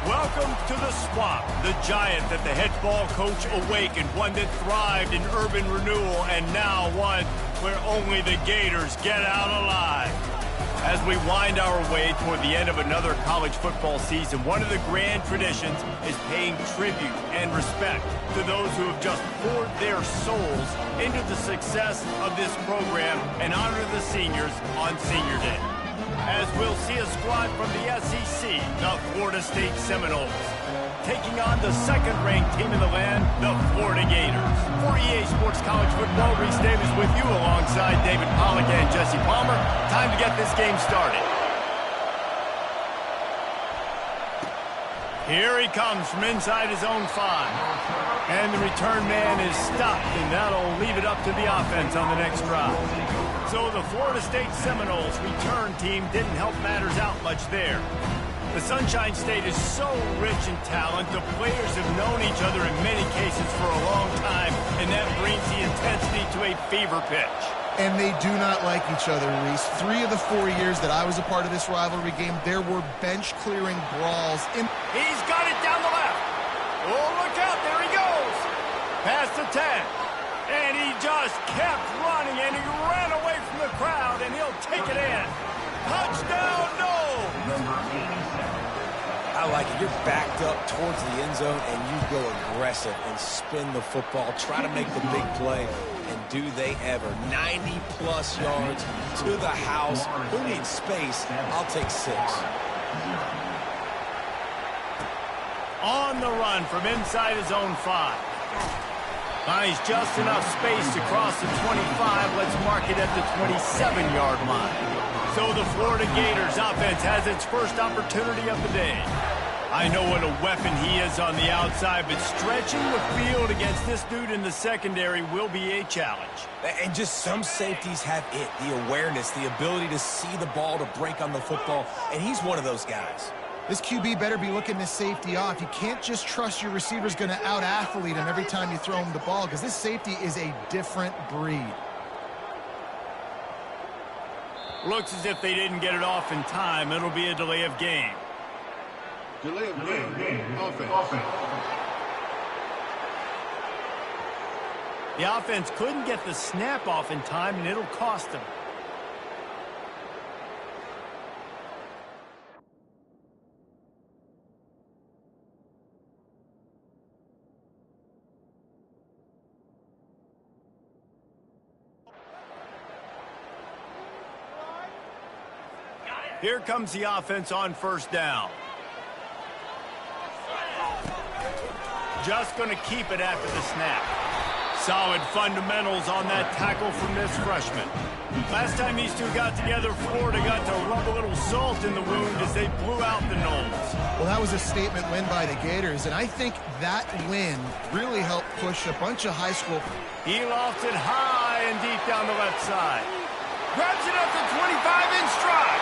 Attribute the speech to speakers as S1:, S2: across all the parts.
S1: Welcome to the Swamp, the giant that the head ball coach awakened, one that thrived in urban renewal, and now one where only the Gators get out alive. As we wind our way toward the end of another college football season, one of the grand traditions is paying tribute and respect to those who have just poured their souls into the success of this program and honor the seniors on Senior Day. As we'll see a squad from the SEC, the Florida State Seminoles, taking on the second-ranked team in the land, the Florida Gators. For EA Sports College Football, Reese Davis with you alongside David Pollack and Jesse Palmer. Time to get this game started. Here he comes from inside his own 5. And the return man is stopped, and that'll leave it up to the offense on the next drive. So the Florida State Seminoles return team didn't help matters out much there. The Sunshine State is so rich in talent. The players have known each other in many cases for a long time, and that brings the intensity to a fever pitch.
S2: And they do not like each other, Reese. 3 of the 4 years that I was a part of this rivalry game, there were bench-clearing brawls.
S1: He's got it down the left. Oh, look out. There he goes. Past the 10. And he just kept running, and he ran away from the crowd, and he'll take it in. Touchdown, no!
S3: I like it. You're backed up towards the end zone, and you go aggressive and spin the football, try to make the big play, and do they ever. 90-plus yards to the house. Who needs space? I'll take 6.
S1: On the run from inside his own 5. Finds just enough space to cross the 25. Let's mark it at the 27-yard line. So the Florida Gators offense has its first opportunity of the day. I know what a weapon he is on the outside, but stretching the field against this dude in the secondary will be a challenge.
S3: And just some safeties have it, the awareness, the ability to see the ball, to break on the football, and he's one of those guys.
S2: This QB better be looking this safety off. You can't just trust your receiver's going to out-athlete him every time you throw him the ball, because this safety is a different breed.
S1: Looks as if they didn't get it off in time. It'll be a delay of game.
S4: Delay of game. Offense.
S1: The offense couldn't get the snap off in time, and it'll cost them. Here comes the offense on first down. Just going to keep it after the snap. Solid fundamentals on that tackle from this freshman. Last time these two got together, Florida got to rub a little salt in the wound as they blew out the Noles.
S2: Well, that was a statement win by the Gators, and I think that win really helped push a bunch of high school.
S1: He lofts it high and deep down the left side. Grabs it up to 25 in stride.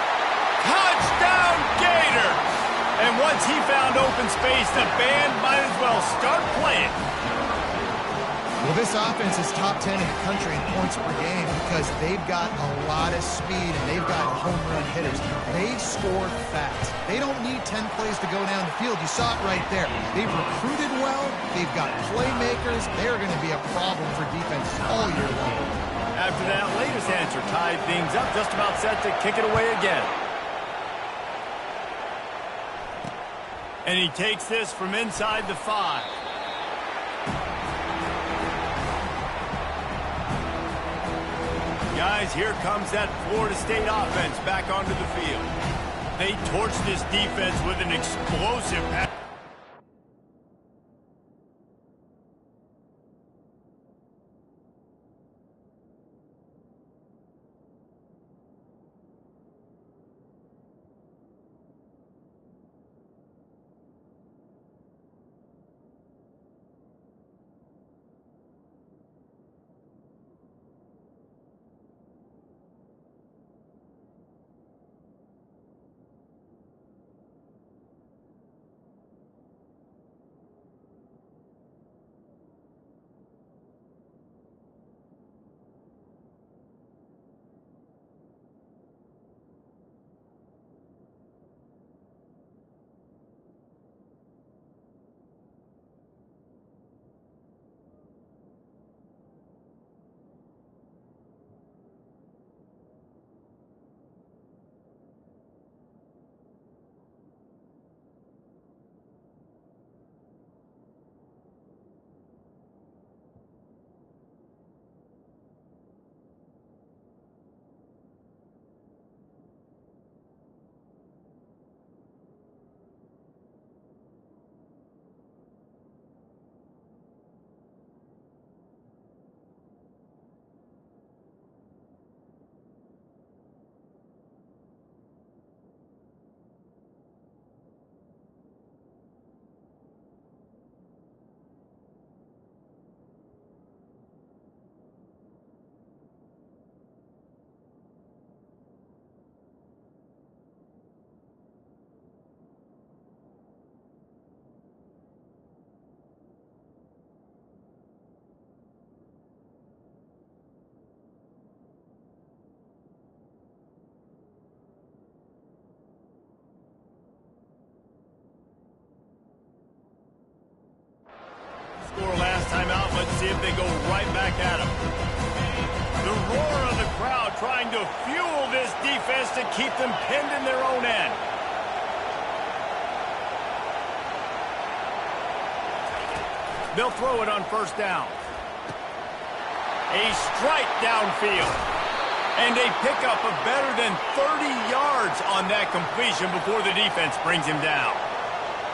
S1: Touchdown, Gators! And once he found open space, the band might as well start playing.
S2: Well, this offense is top 10 in the country in points per game because they've got a lot of speed and they've got home run hitters. They score fast. They don't need 10 plays to go down the field. You saw it right there. They've recruited well. They've got playmakers. They're going to be a problem for defense all year long.
S1: After that latest answer tied things up, just about set to kick it away again. And he takes this from inside the 5. Guys, here comes that Florida State offense back onto the field. They torched this defense with an explosive pass. see if they go right back at him. The roar of the crowd trying to fuel this defense to keep them pinned in their own end. They'll throw it on first down. A strike downfield. And a pickup of better than 30 yards on that completion before the defense brings him down.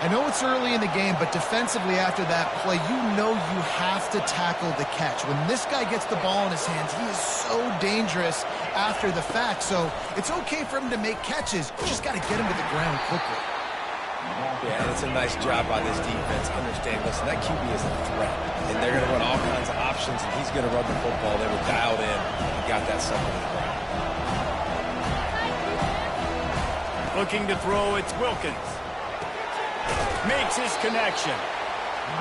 S2: I know it's early in the game, but defensively after that play, you know you have to tackle the catch. When this guy gets the ball in his hands, he is so dangerous after the fact. So it's okay for him to make catches. You just got to get him to the ground quickly.
S3: Yeah, that's a nice job by this defense. Understand, listen, that QB is a threat. And they're going to run all kinds of options, and he's going to run the football. They were dialed in and got that sucker to the ground.
S1: Looking to throw, it's Wilkins. Makes his connection.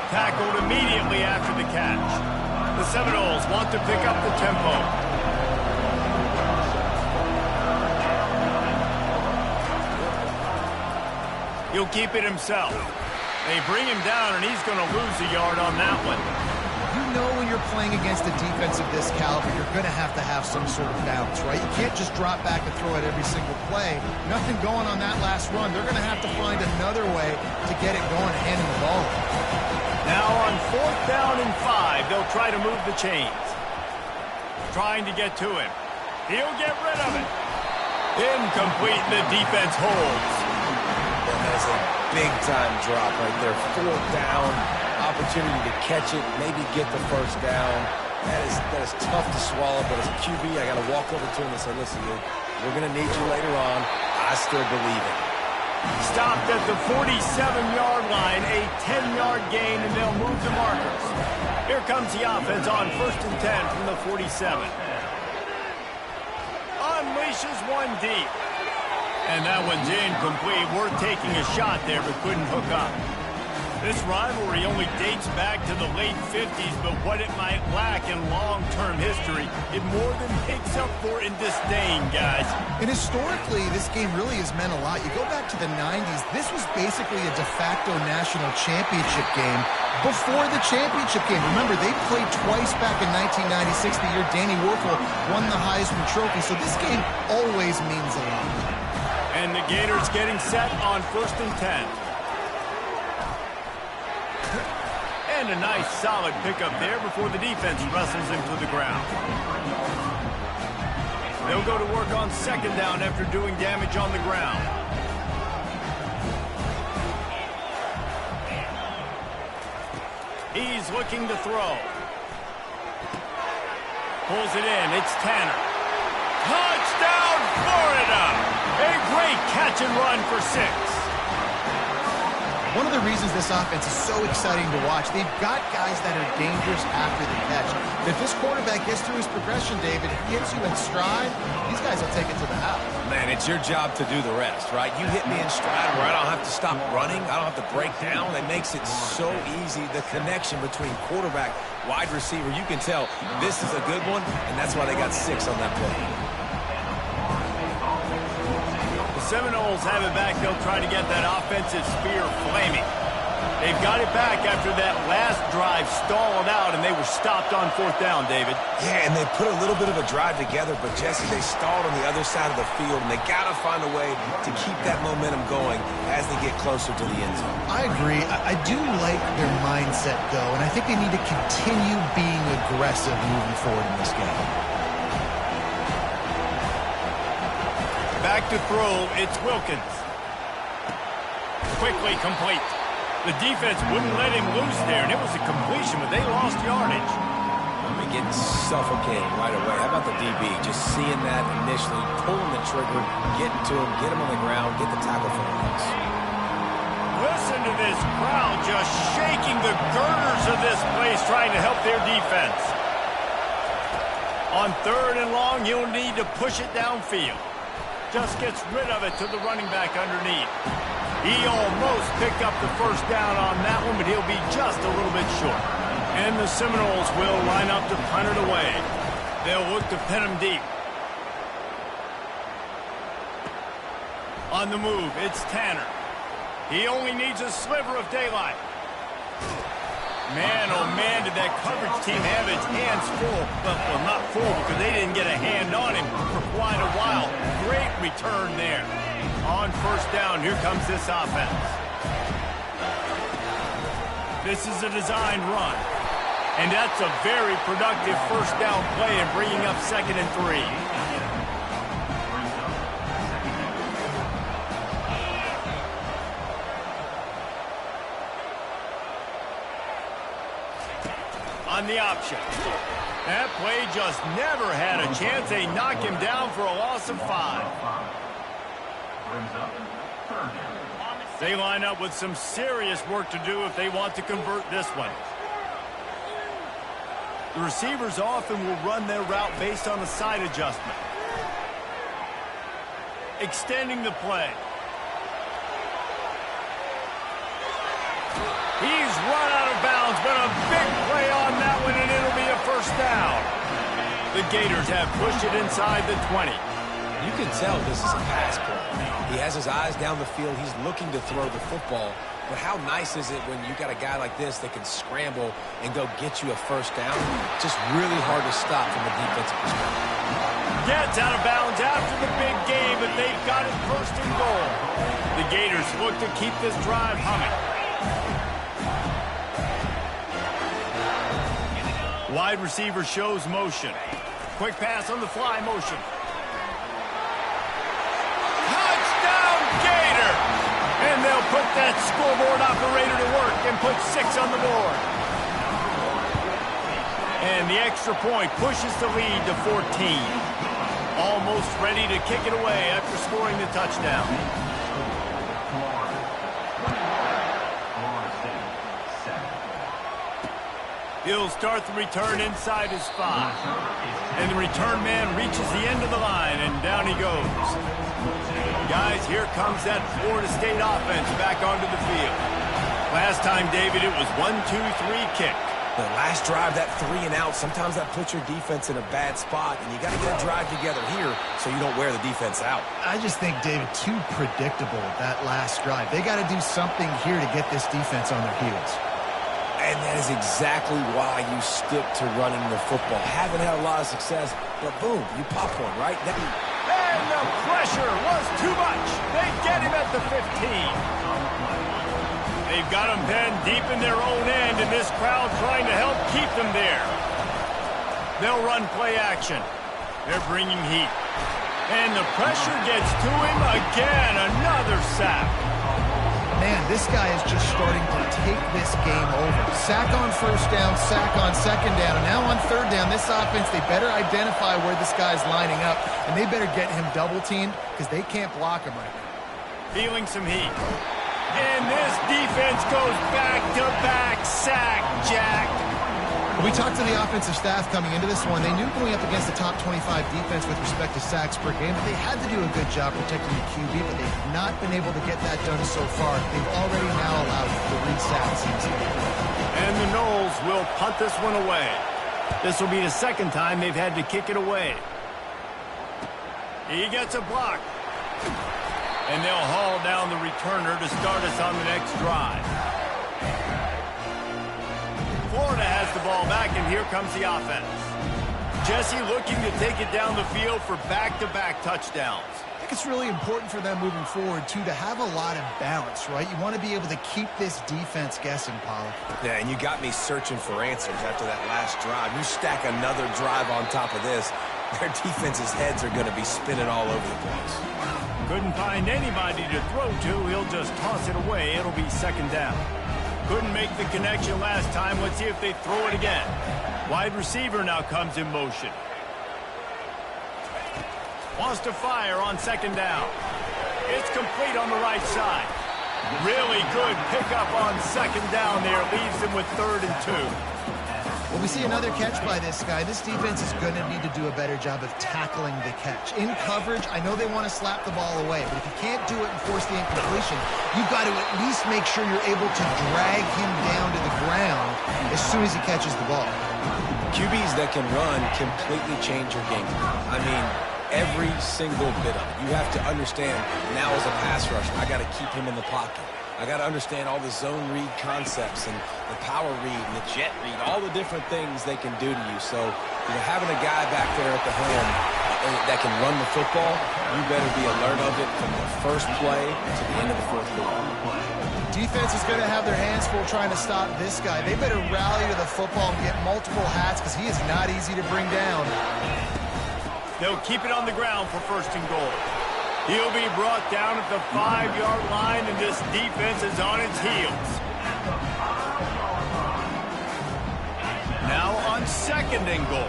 S1: Tackled immediately after the catch. The Seminoles want to pick up the tempo. He'll keep it himself. They bring him down, and he's going to lose a yard on that one.
S2: You know when you're playing against a defense of this caliber, you're going to have some sort of balance, right? You can't just drop back and throw it every single play. Nothing going on that last run. They're going to have to find another way to get it going, handing the ball.
S1: Now on 4th down and 5, they'll try to move the chains. Trying to get to him. He'll get rid of it. Incomplete, the defense holds.
S3: That is a big-time drop right there. 4th down, opportunity to catch it, maybe get the first down. That is tough to swallow, but as a QB, I got to walk over to him and say, listen, dude, we're going to need you later on. I still believe it.
S1: Stopped at the 47-yard line, a 10-yard gain, and they'll move the markers. Here comes the offense on 1st and 10 from the 47. Unleashes one deep. And that one's incomplete. Worth taking a shot there, but couldn't hook up. This rivalry only dates back to the late 50s, but what it might lack in long-term history, it more than makes up for in disdain, guys.
S2: And historically, this game really has meant a lot. You go back to the 90s, this was basically a de facto national championship game before the championship game. Remember, they played twice back in 1996, the year Danny Werfel won the Heisman Trophy, so this game always means a lot.
S1: And the Gators getting set on 1st and 10. And a nice solid pickup there before the defense wrestles him to the ground. They'll go to work on 2nd down after doing damage on the ground. He's looking to throw. Pulls it in. It's Tanner. Touchdown, Florida! A great catch and run for 6.
S2: One of the reasons this offense is so exciting to watch, they've got guys that are dangerous after the catch. If this quarterback gets through his progression, David, if he hits you in stride, these guys will take it to the house.
S3: Man, it's your job to do the rest, right? You hit me in stride where I don't have to stop running. I don't have to break down. It makes it so easy. The connection between quarterback, wide receiver, you can tell this is a good one, and that's why they got 6 on that play.
S1: Seminoles have it back. They'll try to get that offensive spear flaming. They've got it back after that last drive stalled out, and they were stopped on 4th down, David.
S3: Yeah, and they put a little bit of a drive together, but, Jesse, they stalled on the other side of the field, and they got to find a way to keep that momentum going as they get closer to the end zone.
S2: I agree. I do like their mindset, though, and I think they need to continue being aggressive moving forward in this game.
S1: Back to throw, it's Wilkins. Quickly complete. The defense wouldn't let him loose there, and it was a completion, but they lost yardage.
S3: They're getting suffocated right away. How about the DB? Just seeing that initially, pulling the trigger, getting to him, get him on the ground, get the tackle for him.
S1: Listen to this crowd just shaking the girders of this place, trying to help their defense. On 3rd and long, you'll need to push it downfield. Just gets rid of it to the running back underneath. He almost picked up the first down on that one, but he'll be just a little bit short. And the Seminoles will line up to punt it away. They'll look to pin him deep. On the move, it's Tanner. He only needs a sliver of daylight. Man, oh man, did that coverage team have its hands full. Well, not full because they didn't get a hand on him for quite a while. Great return there. On first down, here comes this offense. This is a designed run. And that's a very productive first down play and bringing up 2nd and 3. On the option. That play just never had a chance. They knock him down for a loss of 5. They line up with some serious work to do if they want to convert this one. The receivers often will run their route based on a side adjustment. Extending the play. He's run out of bounds, but a big play on that one, and it'll be a first down. The Gators have pushed it inside the 20.
S3: You can tell this is a pass play. He has his eyes down the field. He's looking to throw the football. But how nice is it when you got a guy like this that can scramble and go get you a first down? Just really hard to stop from a defensive perspective.
S1: Gets out of bounds after the big game, but they've got it 1st and goal. The Gators look to keep this drive humming. Wide receiver shows motion. Quick pass on the fly motion. Touchdown, Gator! And they'll put that scoreboard operator to work and put 6 on the board. And the extra point pushes the lead to 14. Almost ready to kick it away after scoring the touchdown. He'll start the return inside his 5. And the return man reaches the end of the line, and down he goes. Guys, here comes that Florida State offense back onto the field. Last time, David, it was 1-2-3 kick.
S3: The last drive, that 3 and out, sometimes that puts your defense in a bad spot, and you got to get a drive together here so you don't wear the defense out.
S2: I just think, David, too predictable that last drive. They got to do something here to get this defense on their heels.
S3: And that is exactly why you stick to running the football. Haven't had a lot of success, but boom, you pop one, right?
S1: And the pressure was too much. They get him at the 15. They've got him pinned deep in their own end, and this crowd trying to help keep them there. They'll run play action. They're bringing heat. And the pressure gets to him again. Another sack.
S2: Man, this guy is just starting to take this game over. Sack on first down, sack on second down, and now on third down, this offense, they better identify where this guy's lining up, and they better get him double-teamed because they can't block him right now.
S1: Feeling some heat. And this defense goes back-to-back sack, Jack.
S2: We talked to the offensive staff coming into this one. They knew going up against the top 25 defense with respect to sacks per game that they had to do a good job protecting the QB, but they have not been able to get that done so far. They've already now allowed 3 sacks.
S1: And the Noles will punt this one away. This will be the 2nd time they've had to kick it away. He gets a block. And they'll haul down the returner to start us on the next drive. Florida has the ball back, and here comes the offense. Jesse looking to take it down the field for back-to-back touchdowns.
S2: I think it's really important for them moving forward, too, to have a lot of balance, right? You want to be able to keep this defense guessing, Pollard.
S3: Yeah, and you got me searching for answers after that last drive. You stack another drive on top of this, their defense's heads are going to be spinning all over the place.
S1: Couldn't find anybody to throw to. He'll just toss it away. It'll be 2nd down. Couldn't make the connection last time. Let's see if they throw it again. Wide receiver now comes in motion. Wants to fire on 2nd down. It's complete on the right side. Really good pickup on 2nd down there. Leaves them with 3rd and 2.
S2: Well, we see another catch by this guy. This defense is going to need to do a better job of tackling the catch. In coverage, I know they want to slap the ball away, but if you can't do it and force the incompletion, you've got to at least make sure you're able to drag him down to the ground as soon as he catches the ball.
S3: QBs that can run completely change your game. I mean, every single bit of it. You have to understand, now as a pass rusher, I got to keep him in the pocket. I got to understand all the zone read concepts and the power read and the jet read, all the different things they can do to you. So, having a guy back there at the helm that can run the football, you better be alert of it from the first play to the end of the fourth quarter.
S2: Defense is going to have their hands full trying to stop this guy. They better rally to the football and get multiple hats because he is not easy to bring down.
S1: They'll keep it on the ground for first and goal. He'll be brought down at the 5-yard line, and this defense is on its heels. Now on second and goal.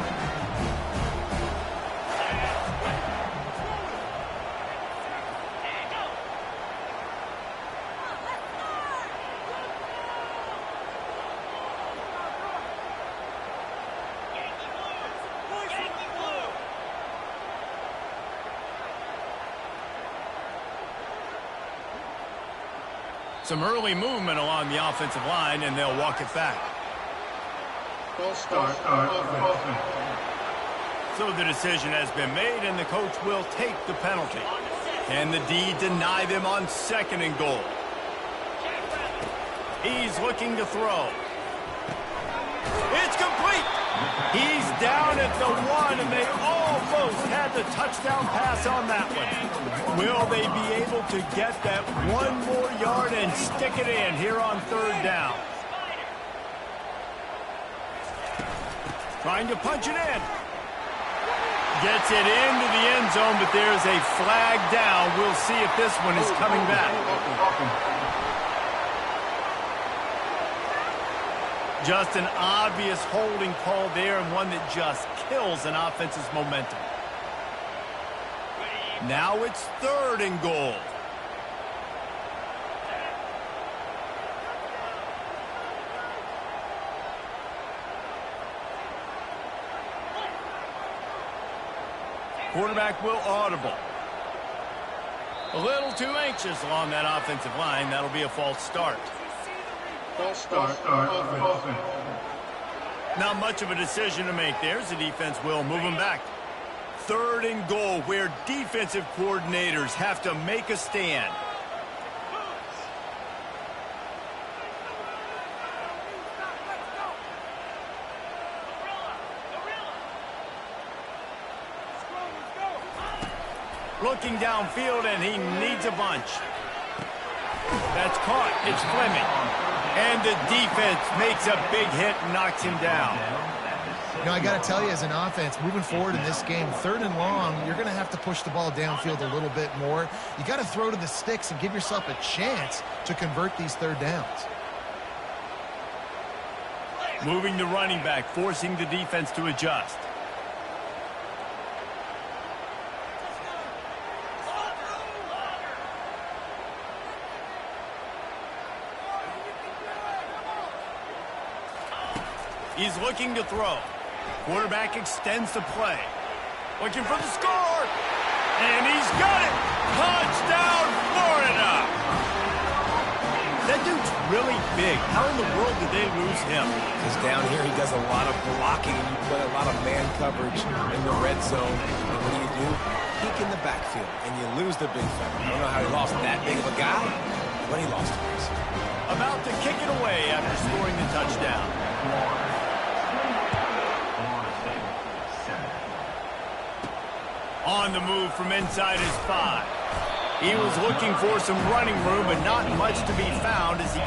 S1: Some early movement along the offensive line, and they'll walk it back.
S4: False start. Offense.
S1: So the decision has been made, and the coach will take the penalty. Can the D deny them on second and goal? He's looking to throw. It's complete. He's down at the 1, and they almost had the touchdown pass on that one. Will they be able to get that 1 more yard and stick it in here on third down? Trying to punch it in. Gets it into the end zone, but there's a flag down. We'll see if this one is coming back. Just an obvious holding call there, and one that just kills an offense's momentum. Now it's third and goal. Quarterback will audible. A little too anxious along that offensive line. That'll be a false start.
S4: False start. Offense.
S1: Not much of a decision to make there. The defense will move them back. Third and goal, where defensive coordinators have to make a stand. Looking downfield, and he needs a bunch. That's caught. It's Fleming. And the defense makes a big hit and knocks him down.
S2: You know, I got to tell you, as an offense, moving forward in this game, third and long, you're going to have to push the ball downfield a little bit more. You got to throw to the sticks and give yourself a chance to convert these third downs.
S1: Moving the running back, forcing the defense to adjust. He's looking to throw. Quarterback extends the play. Looking for the score. And he's got it. Touchdown, Florida. That dude's really big. How in the world did they lose him?
S3: Because down here he does a lot of blocking, and you play a lot of man coverage in the red zone. And what do? Peek in the backfield, and you lose the big fella. I don't know how he lost that big of a guy, but he lost him.
S1: About to kick it away after scoring the touchdown. On the move from inside his 5. He was looking for some running room, but not much to be found as he...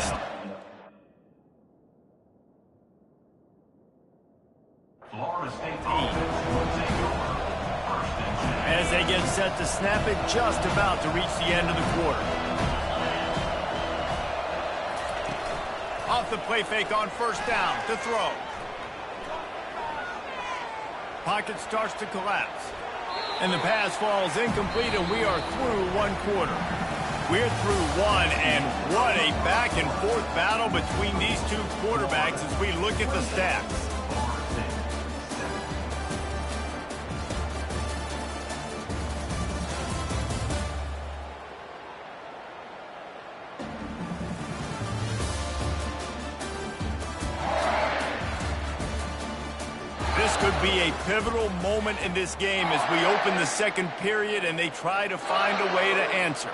S1: As they get set to snap it, just about to reach the end of the quarter. Off the play fake on first down to throw. Pocket starts to collapse. And the pass falls incomplete, and we are through one quarter. We're through one, and what a back-and-forth battle between these two quarterbacks as we look at the stats. This could be a pivotal moment in this game as we open the second period and they try to find a way to answer.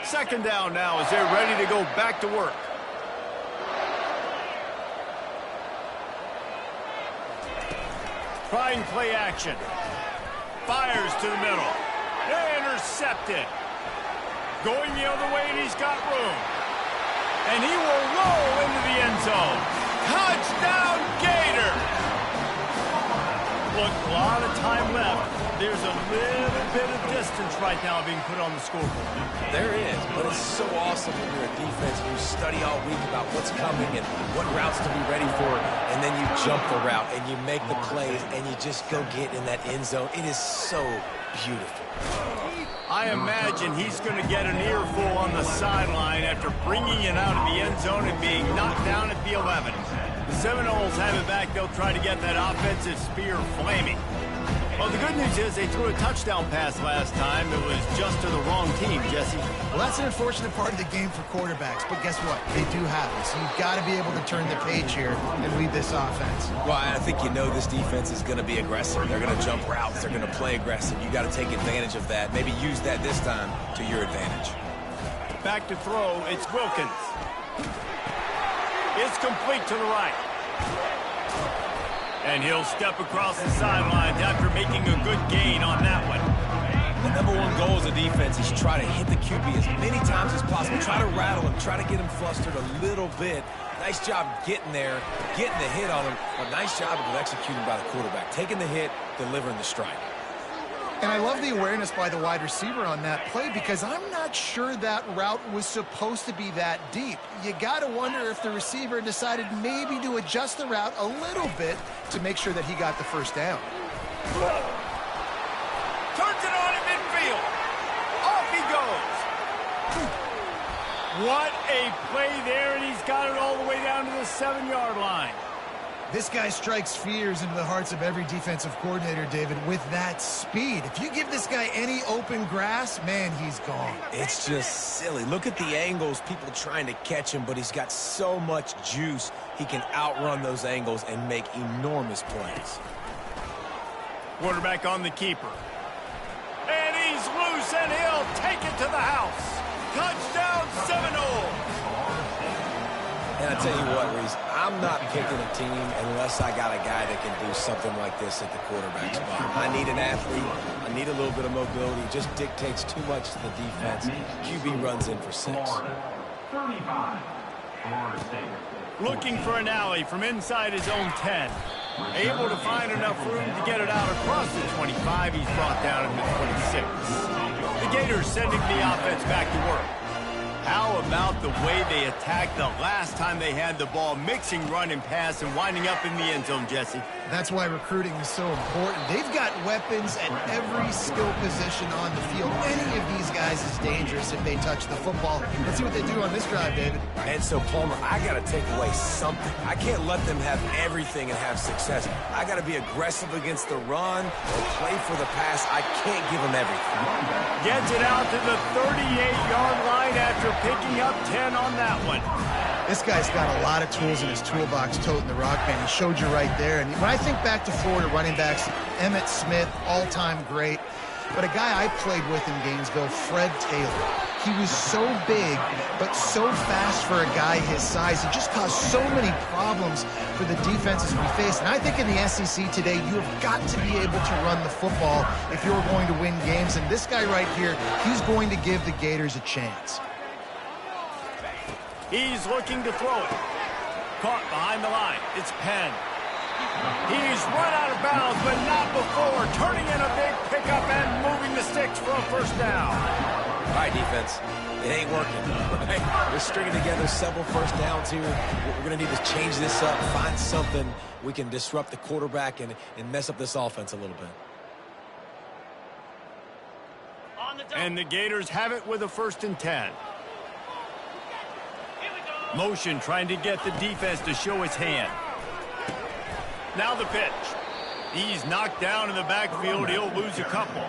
S1: Second down now as they're ready to go back to work. Trying play action. Fires to the middle. Intercepted. Going the other way, and he's got room. And he will roll into the end zone. Touchdown, Gator! Look, a lot of time left. There's a little bit of distance right now being put on the scoreboard.
S3: There is, but it's so awesome when you're a defense and you study all week about what's coming and what routes to be ready for, and then you jump the route and you make the plays and you just go get in that end zone. It is so beautiful.
S1: I imagine he's going to get an earful on the sideline after bringing it out of the end zone and being knocked down at the 11. The Seminoles have it back. They'll try to get that offensive spear flaming. Well, the good news is they threw a touchdown pass last time. It was just to the wrong team, Jesse.
S2: Well, that's an unfortunate part of the game for quarterbacks, but guess what? They do have it, so you've got to be able to turn the page here and lead this offense.
S3: Well, I think you know this defense is going to be aggressive. They're going to jump routes. They're going to play aggressive. You got to take advantage of that. Maybe use that this time to your advantage.
S1: Back to throw, it's Wilkins. It's complete to the right. And he'll step across the sidelines after making a good gain on that one.
S3: The number one goal as a defense is try to hit the QB as many times as possible. Try to rattle him. Try to get him flustered a little bit. Nice job getting there, getting the hit on him. But nice job of executing by the quarterback. Taking the hit, delivering the strike.
S2: And I love the awareness by the wide receiver on that play because I'm not sure that route was supposed to be that deep. You got to wonder if the receiver decided maybe to adjust the route a little bit to make sure that he got the first down.
S1: Turns it on in midfield. Off he goes. What a play there, and he's got it all the way down to the 7-yard line.
S2: This guy strikes fears into the hearts of every defensive coordinator, David, with that speed. If you give this guy any open grass, man, he's gone.
S3: It's just silly. Look at the angles, people trying to catch him, but he's got so much juice. He can outrun those angles and make enormous plays.
S1: Quarterback on the keeper. And he's loose, and he'll take it to the house. Touchdown, Seminoles.
S3: And I tell you what, Reese, I'm not picking a team unless I got a guy that can do something like this at the quarterback spot. I need an athlete. I need a little bit of mobility. It just dictates too much to the defense. QB runs in for 6.
S1: Looking for an alley from inside his own 10. Able to find enough room to get it out across the 25. He's brought down at the 26. The Gators sending the offense back to work. How about the way they attacked the last time they had the ball, mixing run and pass and winding up in the end zone, Jesse?
S2: That's why recruiting is so important. They've got weapons at every skill position on the field. Any of these guys is dangerous if they touch the football. Let's see what they do on this drive, David.
S3: And so, Palmer, I got to take away something. I can't let them have everything and have success. I got to be aggressive against the run or play for the pass. I can't give them everything.
S1: Gets it out to the 38-yard line after picking up 10 on that one.
S2: This guy's got a lot of tools in his toolbox toting the rock band. He showed you right there. And when I think back to Florida running backs, Emmitt Smith, all-time great. But a guy I played with in Gainesville, Fred Taylor. He was so big, but so fast for a guy his size. It just caused so many problems for the defenses we face. And I think in the SEC today, you have got to be able to run the football if you're going to win games. And this guy right here, he's going to give the Gators a chance.
S1: He's looking to throw it. Caught behind the line. It's Penn. He's run out of bounds, but not before. Turning in a big pickup and moving the sticks for a first down.
S3: All right, defense. It ain't working. Right? We're stringing together several first downs here. We're going to need to change this up, find something we can disrupt the quarterback and mess up this offense a little bit.
S1: And the Gators have it with a 1st and 10. Motion trying to get the defense to show his hand. Now the pitch. He's knocked down in the backfield. He'll lose a couple.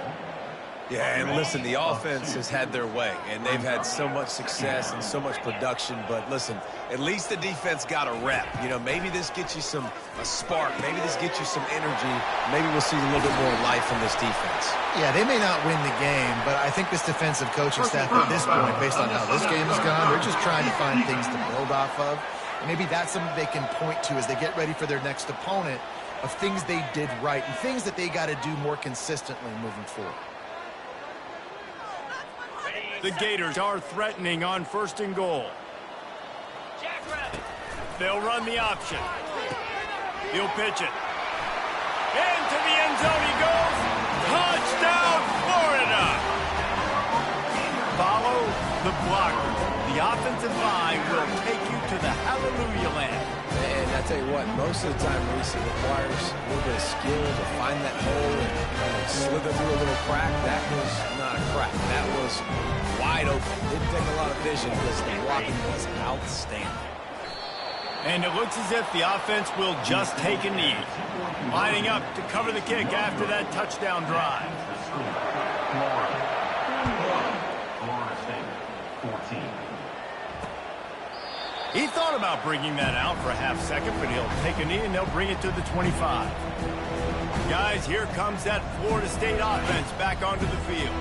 S3: Yeah, and listen, the offense has had their way, and they've had so much success and so much production. But listen, at least the defense got a rep. You know, maybe this gets you a spark. Maybe this gets you some energy. Maybe we'll see a little bit more life from this defense.
S2: Yeah, they may not win the game, but I think this defensive coaching staff at this point, based on how this game has gone, they're just trying to find things to build off of. And maybe that's something they can point to as they get ready for their next opponent, of things they did right and things that they got to do more consistently moving forward.
S1: The Gators are threatening on 1st and goal. They'll run the option. He'll pitch it. Into the end zone he goes. Touchdown, Florida! Follow the blocker. The offensive line will take you to the hallelujah land.
S3: And I tell you what, most of the time, Reese, it requires a little bit of skill to find that hole and slither through a little crack. That was not a crack. That was wide open. Didn't take a lot of vision because the blocking was outstanding.
S1: And it looks as if the offense will just take a knee. Lining up to cover the kick after that touchdown drive. He thought about bringing that out for a half second, but he'll take a knee and they'll bring it to the 25. Guys, here comes that Florida State offense back onto the field.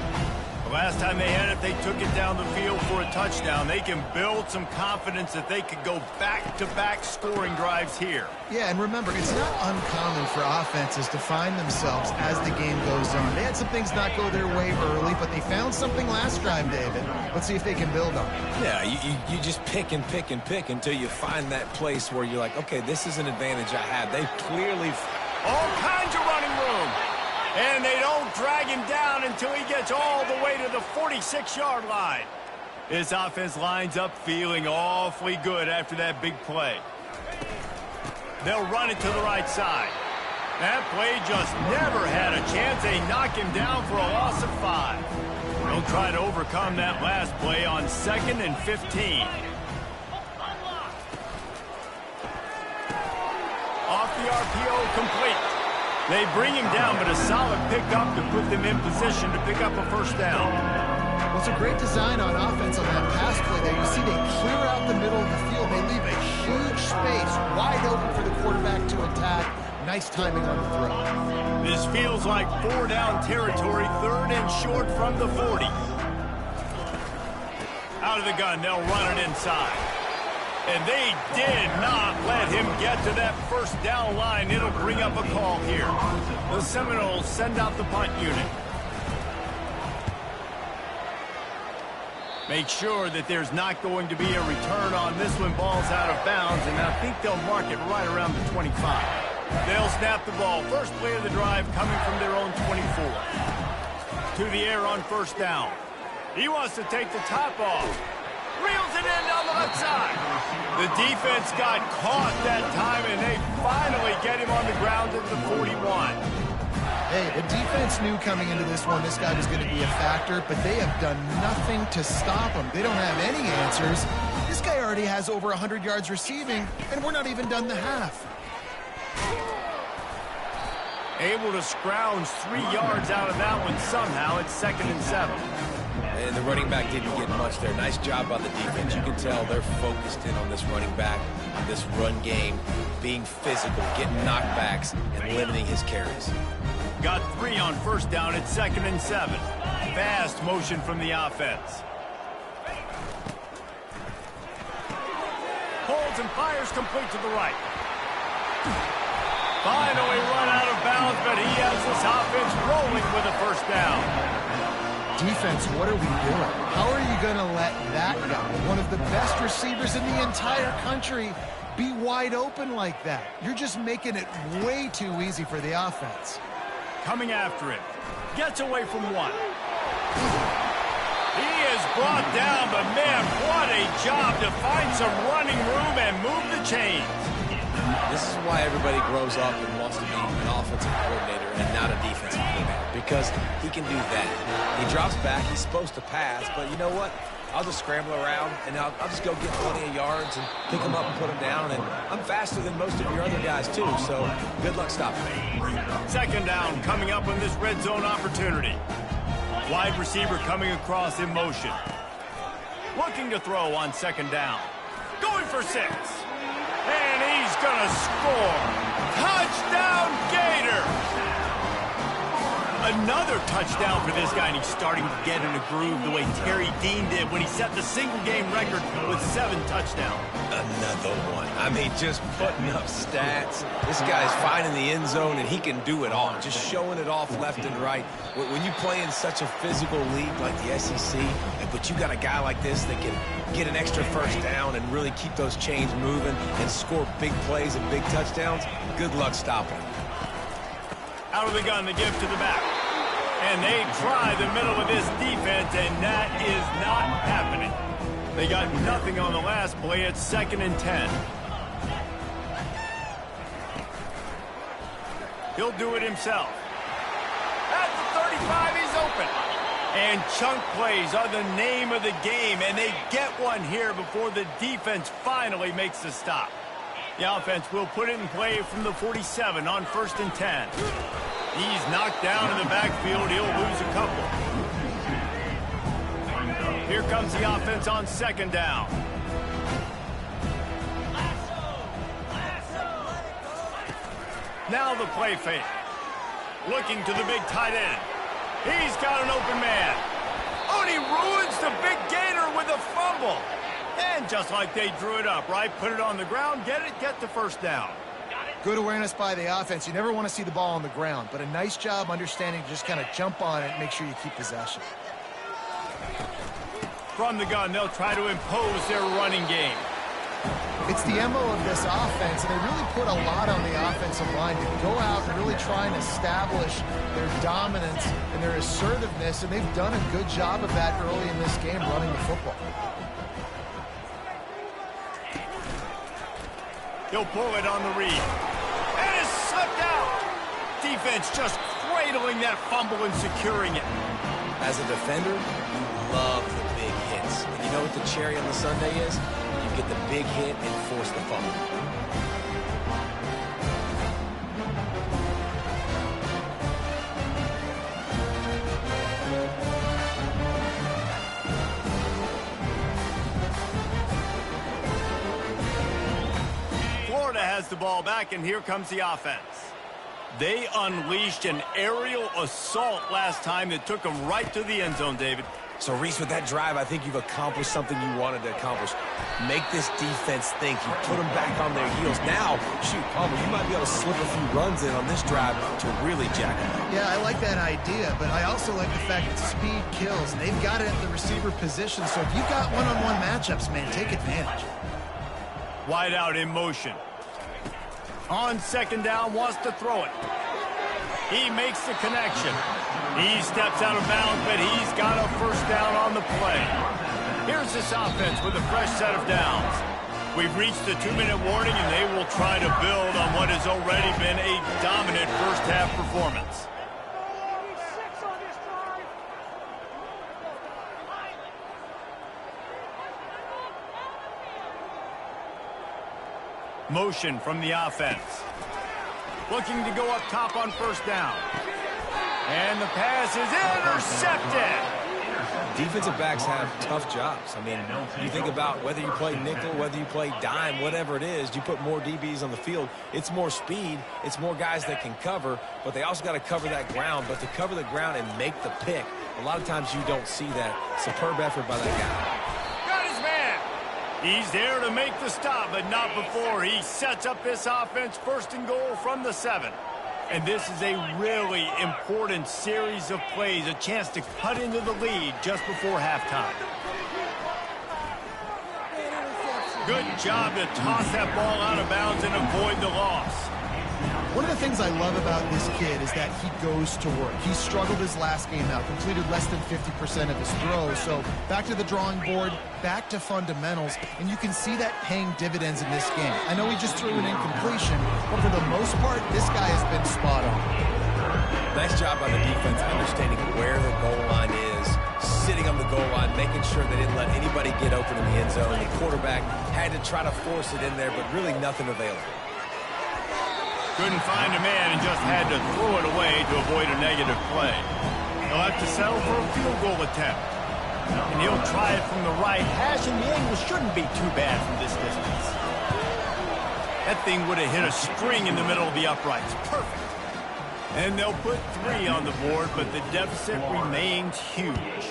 S1: The last time they had it, they took it down the field for a touchdown. They can build some confidence that they could go back-to-back scoring drives here.
S2: Yeah, and remember, it's not uncommon for offenses to find themselves as the game goes on. They had some things not go their way early, but they found something last drive, David. Let's see if they can build on it.
S3: Yeah, you just pick and pick and pick until you find that place where you're like, okay, this is an advantage I have. They clearly...
S1: All kinds of running room. And they don't drag him down until he gets all the way to the 46-yard line. This offense lines up feeling awfully good after that big play. They'll run it to the right side. That play just never had a chance. They knock him down for a loss of 5. They'll try to overcome that last play on 2nd and 15. Off the RPO, complete. They bring him down, but a solid pickup to put them in position to pick up a 1st down.
S2: Well, it's a great design on offense on that pass play there. You see they clear out the middle of the field. They leave a huge space wide open for the quarterback to attack. Nice timing on the throw.
S1: This feels like 4-down territory, 3rd and short from the 40. Out of the gun, they'll run it inside. And they did not let him get to that 1st down line. It'll bring up a call here. The Seminoles send out the punt unit. Make sure that there's not going to be a return on this one. Ball's out of bounds, and I think they'll mark it right around the 25. They'll snap the ball. First play of the drive coming from their own 24. To the air on 1st down. He wants to take the top off. Reels it in on the left side. The defense got caught that time, and they finally get him on the ground at the 41.
S2: Hey, the defense knew coming into this one this guy was going to be a factor, but they have done nothing to stop him. They don't have any answers. This guy already has over 100 yards receiving, and we're not even done the half.
S1: Able to scrounge 3 yards out of that one somehow. It's 2nd and 7.
S3: And the running back didn't get much there. Nice job by the defense. You can tell they're focused in on this running back, on this run game, being physical, getting knockbacks, and limiting his carries.
S1: Got 3 on 1st down. It's 2nd and 7. Fast motion from the offense. Holds and fires complete to the right. Finally run out of bounds, but he has this offense rolling with a 1st down.
S2: Defense, what are we doing? How are you going to let that guy, one of the best receivers in the entire country, be wide open like that? You're just making it way too easy for the offense.
S1: Coming after him. Gets away from 1. He is brought down, but man, what a job to find some running room and move the chains.
S3: This is why everybody grows up and wants to be an offensive coordinator and not a defensive coordinator, because he can do that. He drops back, he's supposed to pass, but you know what? I'll just scramble around, and I'll just go get plenty of yards and pick them up and put them down, and I'm faster than most of your other guys, too, so good luck stopping me.
S1: 2nd down coming up on this red zone opportunity. Wide receiver coming across in motion. Looking to throw on second down. Going for 6. And he's going to score. Touchdown, Gator! Another touchdown for this guy, and he's starting to get in a groove the way Terry Dean did when he set the single-game record with 7 touchdowns.
S3: Another one. I mean, just putting up stats. This guy's finding the end zone, and he can do it all. Just showing it off left and right. When you play in such a physical league like the SEC, but you got a guy like this that can get an extra first down and really keep those chains moving and score big plays and big touchdowns, good luck stopping him.
S1: Out of the gun, the give to the back. And they try the middle of this defense, and that is not happening. They got nothing on the last play. It's 2nd and 10. He'll do it himself. At the 35, he's open. And chunk plays are the name of the game, and they get one here before the defense finally makes the stop. The offense will put it in play from the 47 on 1st and 10. He's knocked down in the backfield. He'll lose a couple. Here comes the offense on 2nd down. Now the play fake. Looking to the big tight end. He's got an open man. Oh, and he ruins the big Gator with a fumble. And just like they drew it up, right? Put it on the ground, get the first down.
S2: Good awareness by the offense. You never want to see the ball on the ground, but a nice job understanding to just kind of jump on it and make sure you keep possession.
S1: From the gun, they'll try to impose their running game.
S2: It's the MO of this offense, and they really put a lot on the offensive line to go out and really try and establish their dominance and their assertiveness, and they've done a good job of that early in this game running the football.
S1: He'll pull it on the read. And it's slipped out. Defense just cradling that fumble and securing it.
S3: As a defender, you love the big hits. And you know what the cherry on the sundae is? You get the big hit and force the fumble.
S1: Florida has the ball back, and here comes the offense. They unleashed an aerial assault last time that took them right to the end zone, David.
S3: So, Reese, with that drive, I think you've accomplished something you wanted to accomplish. Make this defense think. You put them back on their heels. Now, shoot, Palmer, you might be able to slip a few runs in on this drive to really jack them up.
S2: Yeah, I like that idea, but I also like the fact that speed kills. They've got it at the receiver position, so if you've got one-on-one matchups, man, take advantage.
S1: Wide out in motion. On 2nd down, wants to throw it. He makes the connection. He steps out of bounds, but he's got a first down on the play. Here's this offense with a fresh set of downs. We've reached the 2-minute warning, and they will try to build on what has already been a dominant first-half performance. Motion from the offense. Looking to go up top on 1st down. And the pass is intercepted.
S3: Defensive backs have tough jobs. I mean, you think about whether you play nickel, whether you play dime, whatever it is, you put more DBs on the field. It's more speed. It's more guys that can cover, but they also got to cover that ground. But to cover the ground and make the pick, a lot of times you don't see that. Superb effort by that guy.
S1: Got his man. He's there to make the stop, but not before he sets up this offense 1st and goal from the 7. And this is a really important series of plays, a chance to cut into the lead just before halftime. Good job to toss that ball out of bounds and avoid the loss.
S2: One of the things I love about this kid is that he goes to work. He struggled his last game out, completed less than 50% of his throws. So back to the drawing board, back to fundamentals, and you can see that paying dividends in this game. I know he just threw an incompletion, but for the most part, this guy has been spot on.
S3: Nice job by the defense understanding where the goal line is, sitting on the goal line, making sure they didn't let anybody get open in the end zone. The quarterback had to try to force it in there, but really nothing available.
S1: Couldn't find a man and just had to throw it away to avoid a negative play. He'll have to settle for a field goal attempt. And he'll try it from the right hash, and the angle shouldn't be too bad from this distance. That thing would have hit a string in the middle of the uprights. Perfect. And they'll put 3 on the board, but the deficit remains huge.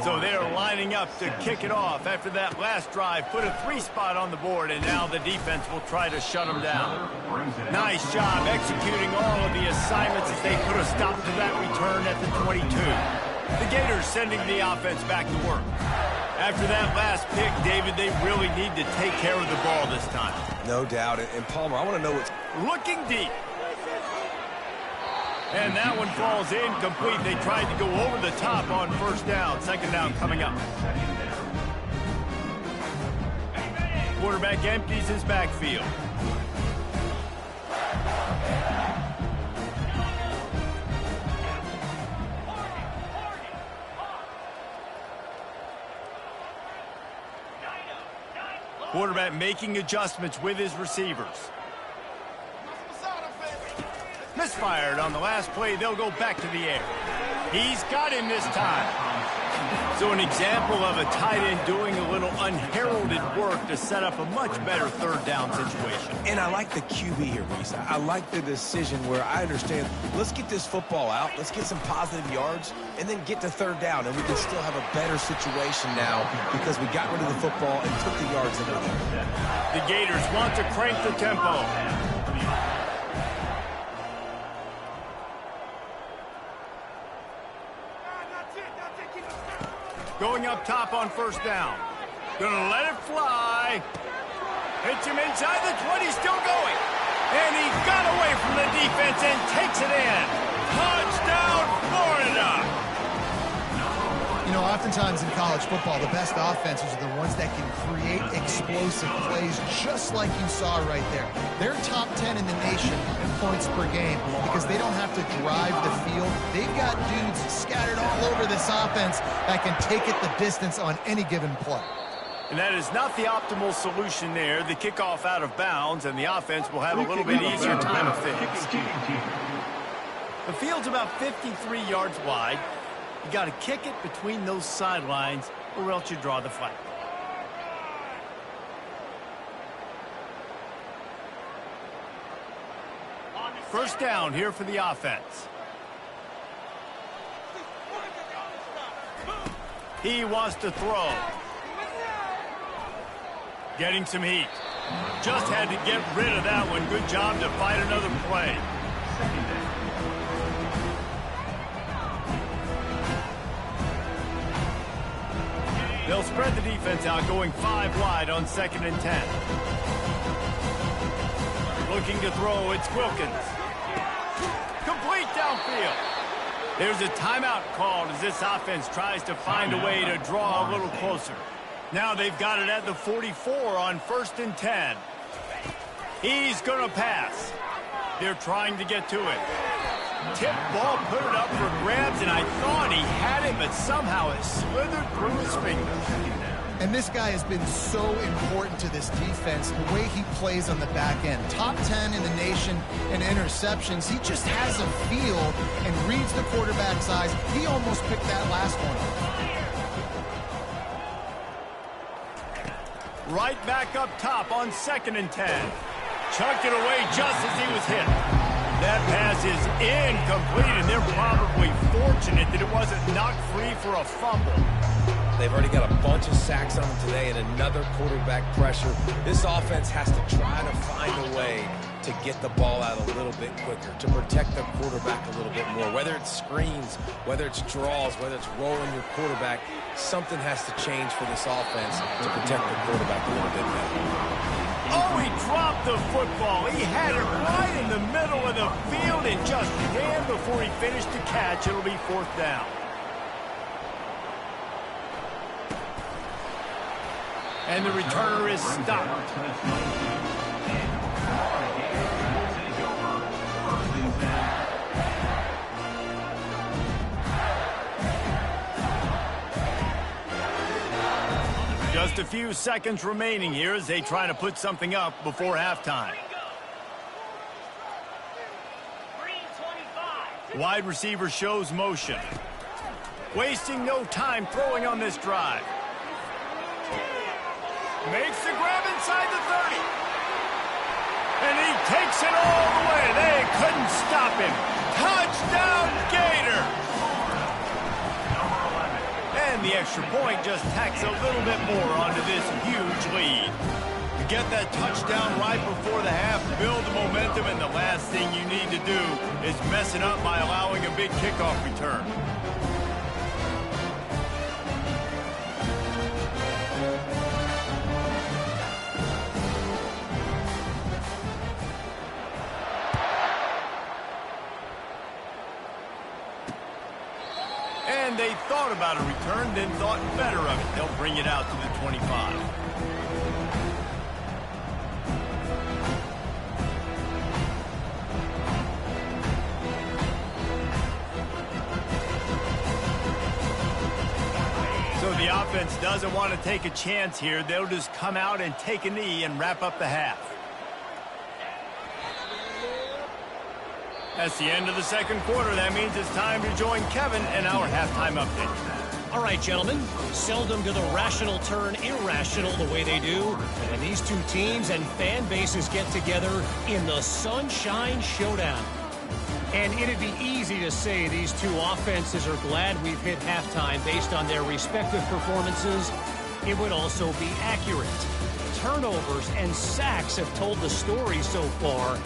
S1: So they're lining up to kick it off after that last drive. Put a 3 spot on the board, and now the defense will try to shut them down. Nice job executing all of the assignments as they put a stop to that return at the 22. The Gators sending the offense back to work. After that last pick, David, they really need to take care of the ball this time.
S3: No doubt. And Palmer, I want to know what's...
S1: Looking deep. And that one falls incomplete. They tried to go over the top on first down. Second down coming up. Quarterback empties his backfield. Quarterback making adjustments with his receivers. Misfired on the last play. They'll go back to the air. He's got him this time. So an example of a tight end doing a little unheralded work to set up a much better third down situation.
S3: And I like the QB here, Reese. I like the decision where I understand, let's get this football out, let's get some positive yards, and then get to third down, and we can still have a better situation now because we got rid of the football and took the yards into there.
S1: The Gators want to crank the tempo. Going up top on first down. Gonna let it fly. Hits him inside the 20, still going. And he got away from the defense and takes it in. Touchdown, Florida!
S2: You know, oftentimes in college football, the best offenses are the ones that can create explosive plays just like you saw right there. They're top 10 in the nation in points per game because they don't have to drive the field. They've got dudes scattered all over this offense that can take it the distance on any given play.
S1: And that is not the optimal solution there. The kickoff out of bounds, and the offense will have a little bit easier time of things. The field's about 53 yards wide. You got to kick it between those sidelines, or else you draw the flag. First down here for the offense. He wants to throw. Getting some heat. Just had to get rid of that one. Good job to fight another play. They'll spread the defense out, going 5 wide on 2nd and 10. Looking to throw, it's Wilkins. Complete downfield. There's a timeout called as this offense tries to find a way to draw a little closer. Now they've got it at the 44 on 1st and 10. He's going to pass. They're trying to get to it. Tip ball, put it up for grabs, and I thought he had it, but somehow it slithered through his fingers.
S2: And this guy has been so important to this defense, the way he plays on the back end. Top 10 in the nation in interceptions. He just has a feel and reads the quarterback's eyes. He almost picked that last one up.
S1: Right back up top on 2nd and 10. Chucked it away just as he was hit. That pass is incomplete, and they're probably fortunate that it wasn't knocked free for a fumble.
S3: They've already got a bunch of sacks on them today and another quarterback pressure. This offense has to try to find a way to get the ball out a little bit quicker, to protect the quarterback a little bit more. Whether it's screens, whether it's draws, whether it's rolling your quarterback, something has to change for this offense to protect the quarterback a little bit better.
S1: Oh, he dropped the football. He had it right in the middle of the field and just ran before he finished the catch. It'll be 4th down. And the returner is stopped. Just a few seconds remaining here as they try to put something up before halftime. Wide receiver shows motion. wasting no time throwing on this drive. Makes the grab inside the 30. And he takes it all the way. They couldn't stop him. Touchdown, Gator! And the extra point just tacks a little bit more onto this huge lead. To get that touchdown right before the half, build the momentum, and the last thing you need to do is mess it up by allowing a big kickoff return. And they thought about a return, then thought better of it. They'll bring it out to the 25. So the offense doesn't want to take a chance here. They'll just come out and take a knee and wrap up the half. That's the end of the second quarter. That means it's time to join Kevin in our halftime update.
S5: All right, gentlemen. Seldom do the rational turn irrational the way they do. And these two teams and fan bases get together in the Sunshine Showdown. And it'd be easy to say these two offenses are glad we've hit halftime based on their respective performances. It would also be accurate. Turnovers and sacks have told the story so far.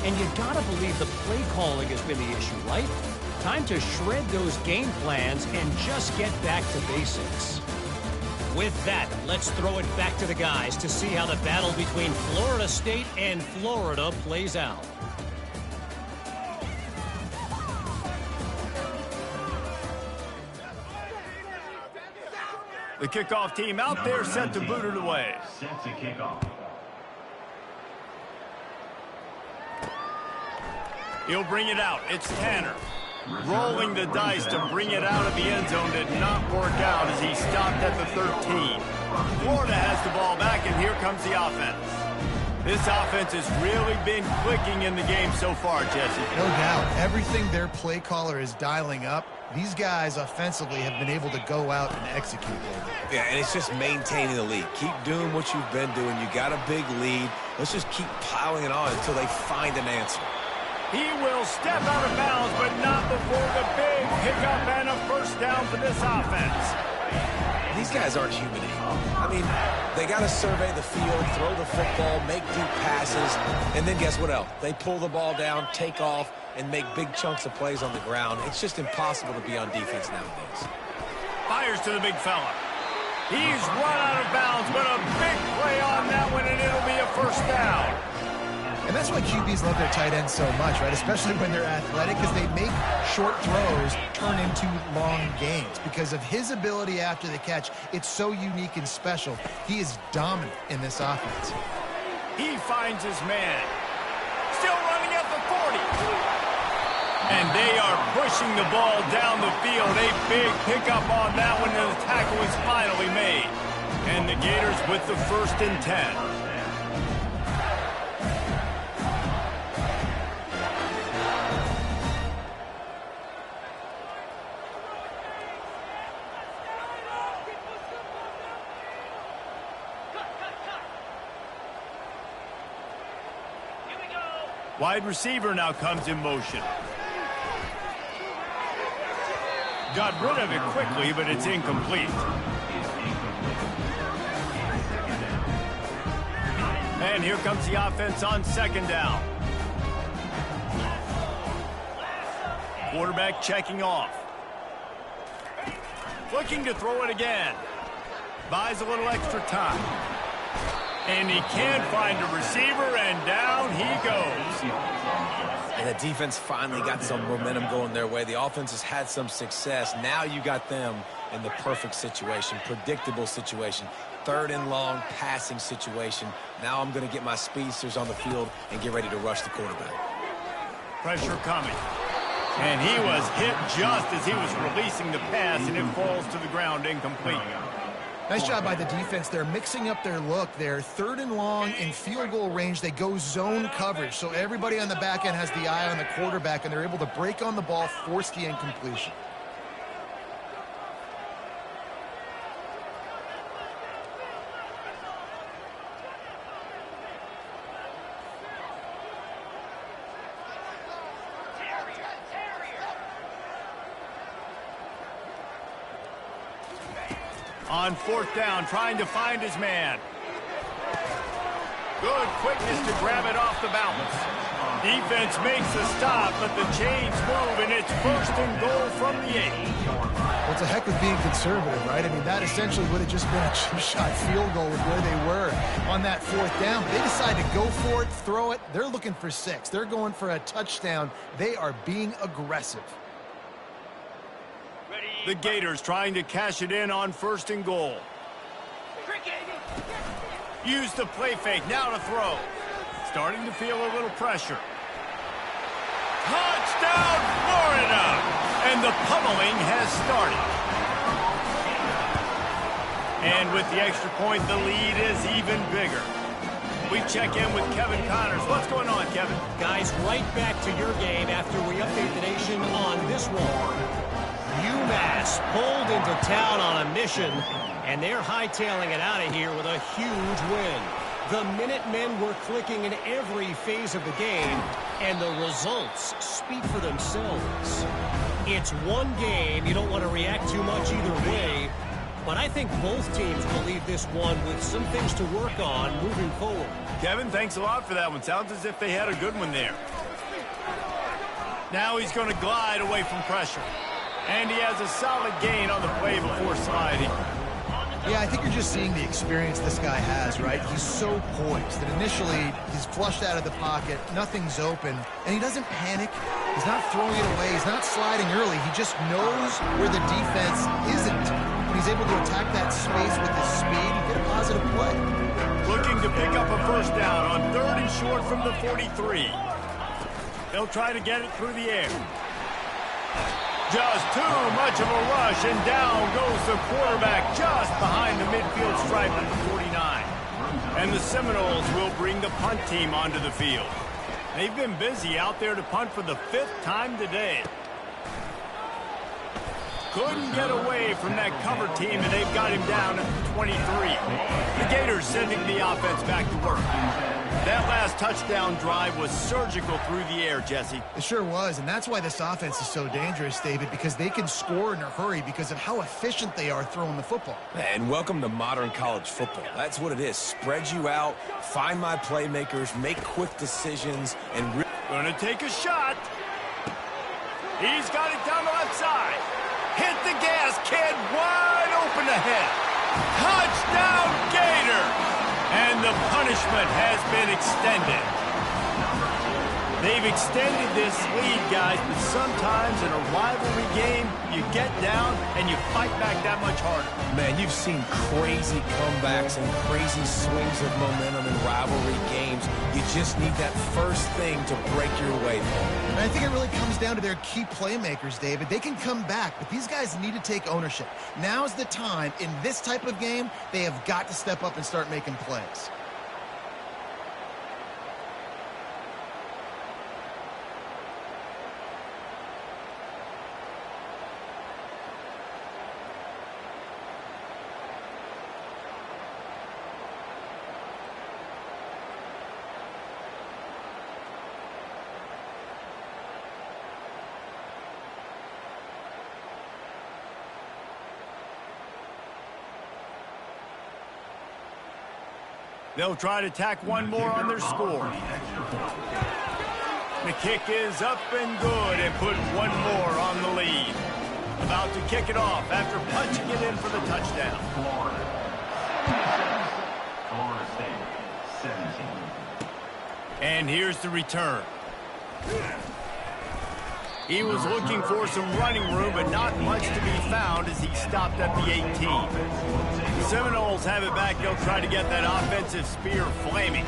S5: And you gotta believe the play calling has been the issue, right? Time to shred those game plans and just get back to basics. With that, let's throw it back to the guys to see how the battle between Florida State and Florida plays out.
S1: The kickoff team out there set to boot it away.
S4: Set to kick off.
S1: He'll bring it out. It's Tanner. Rolling the dice to bring it out of the end zone did not work out as he stopped at the 13. Florida has the ball back, and here comes the offense. This offense has really been clicking in the game so far, Jesse.
S2: No doubt. Everything their play caller is dialing up, these guys offensively have been able to go out and execute it.
S3: Yeah, and it's just maintaining the lead. Keep doing what you've been doing. You got a big lead. Let's just keep piling it on until they find an answer.
S1: He will step out of bounds, but not before the big pickup and a first down for this offense.
S3: These guys aren't human anymore. I mean, they got to survey the field, throw the football, make deep passes, and then guess what else? They pull the ball down, take off, and make big chunks of plays on the ground. It's just impossible to be on defense nowadays.
S1: Fires to the big fella. He's run out of bounds, but a big play on that one, and it'll be a first down.
S2: And that's why QBs love their tight ends so much, right? Especially when they're athletic, because they make short throws turn into long gains. Because of his ability after the catch, it's so unique and special. He is dominant in this offense.
S1: He finds his man. Still running at the 40. And they are pushing the ball down the field. A big pickup on that one, and the tackle is finally made. And the Gators with the 1st and 10. Wide receiver now comes in motion. Got rid of it quickly, but it's incomplete. And here comes the offense on 2nd down. Quarterback checking off. Looking to throw it again. Buys a little extra time. And he can't find a receiver, and down he goes.
S3: And the defense finally got some momentum going their way. The offense has had some success. Now you got them in the perfect situation, predictable situation, 3rd and long passing situation. Now I'm going to get my speedsters on the field and get ready to rush the quarterback.
S1: Pressure coming. And he was hit just as he was releasing the pass, and it falls to the ground incomplete.
S2: Nice job by the defense. They're mixing up their look. They're 3rd and long in field goal range. They go zone coverage. So everybody on the back end has the eye on the quarterback, and they're able to break on the ball, force the incompletion.
S1: On fourth down, trying to find his man. Good quickness to grab it off the balance. Defense makes the stop, but the chains move, and it's first and goal from the 8.
S2: Well, it's a heck of being conservative, right? I mean, that essentially would have just been a chip-shot field goal with where they were on that fourth down. But they decide to go for it, throw it. They're looking for 6. They're going for a touchdown. They are being aggressive.
S1: The Gators trying to cash it in on first and goal. Use the play fake, now to throw. Starting to feel a little pressure. Touchdown, Florida! And the pummeling has started. And with the extra point, the lead is even bigger. We check in with Kevin Connors. What's going on, Kevin?
S5: Guys, right back to your game after we update the nation on this one. UMass pulled into town on a mission, and they're hightailing it out of here with a huge win. The Minutemen were clicking in every phase of the game, and the results speak for themselves. It's one game. You don't want to react too much either way, but I think both teams will leave this one with some things to work on moving forward.
S1: Kevin, thanks a lot for that one. Sounds as if they had a good one there. Now he's going to glide away from pressure. And he has a solid gain on the play before sliding.
S2: Yeah, I think you're just seeing the experience this guy has, right? He's so poised that initially he's flushed out of the pocket, nothing's open, and he doesn't panic. He's not throwing it away. He's not sliding early. He just knows where the defense isn't. And he's able to attack that space with his speed and get a positive play.
S1: Looking to pick up a first down on 3rd and short from the 43. They'll try to get it through the air. Just too much of a rush, and down goes the quarterback just behind the midfield stripe at the 49. And the Seminoles will bring the punt team onto the field. They've been busy out there to punt for the 5th time today. Couldn't get away from that cover team, and they've got him down at the 23. The Gators sending the offense back to work. That last touchdown drive was surgical through the air, Jesse.
S2: It sure was, and that's why this offense is so dangerous, David, because they can score in a hurry because of how efficient they are throwing the football.
S3: And welcome to modern college football. That's what it is. Spread you out, find my playmakers, make quick decisions, and
S1: gonna take a shot. He's got it down the left side. Hit the gas, kid, wide open ahead. Touchdown, Gator! And the punishment has been extended. They've extended this lead, guys, but sometimes in a rivalry game, you get down and you fight back that much harder.
S3: Man, you've seen crazy comebacks and crazy swings of momentum in rivalry games. You just need that first thing to break your way.
S2: And I think it really comes down to their key playmakers, David. They can come back, but these guys need to take ownership. Now's the time. In this type of game, they have got to step up and start making plays.
S1: They'll try to tack one more on their score. The kick is up and good and put one more on the lead. About to kick it off after punching it in for the touchdown.
S4: Florida State, 17.
S1: And here's the return. He was looking for some running room, but not much to be found as he stopped at the 18. The Seminoles have it back. They'll try to get that offensive spear flaming.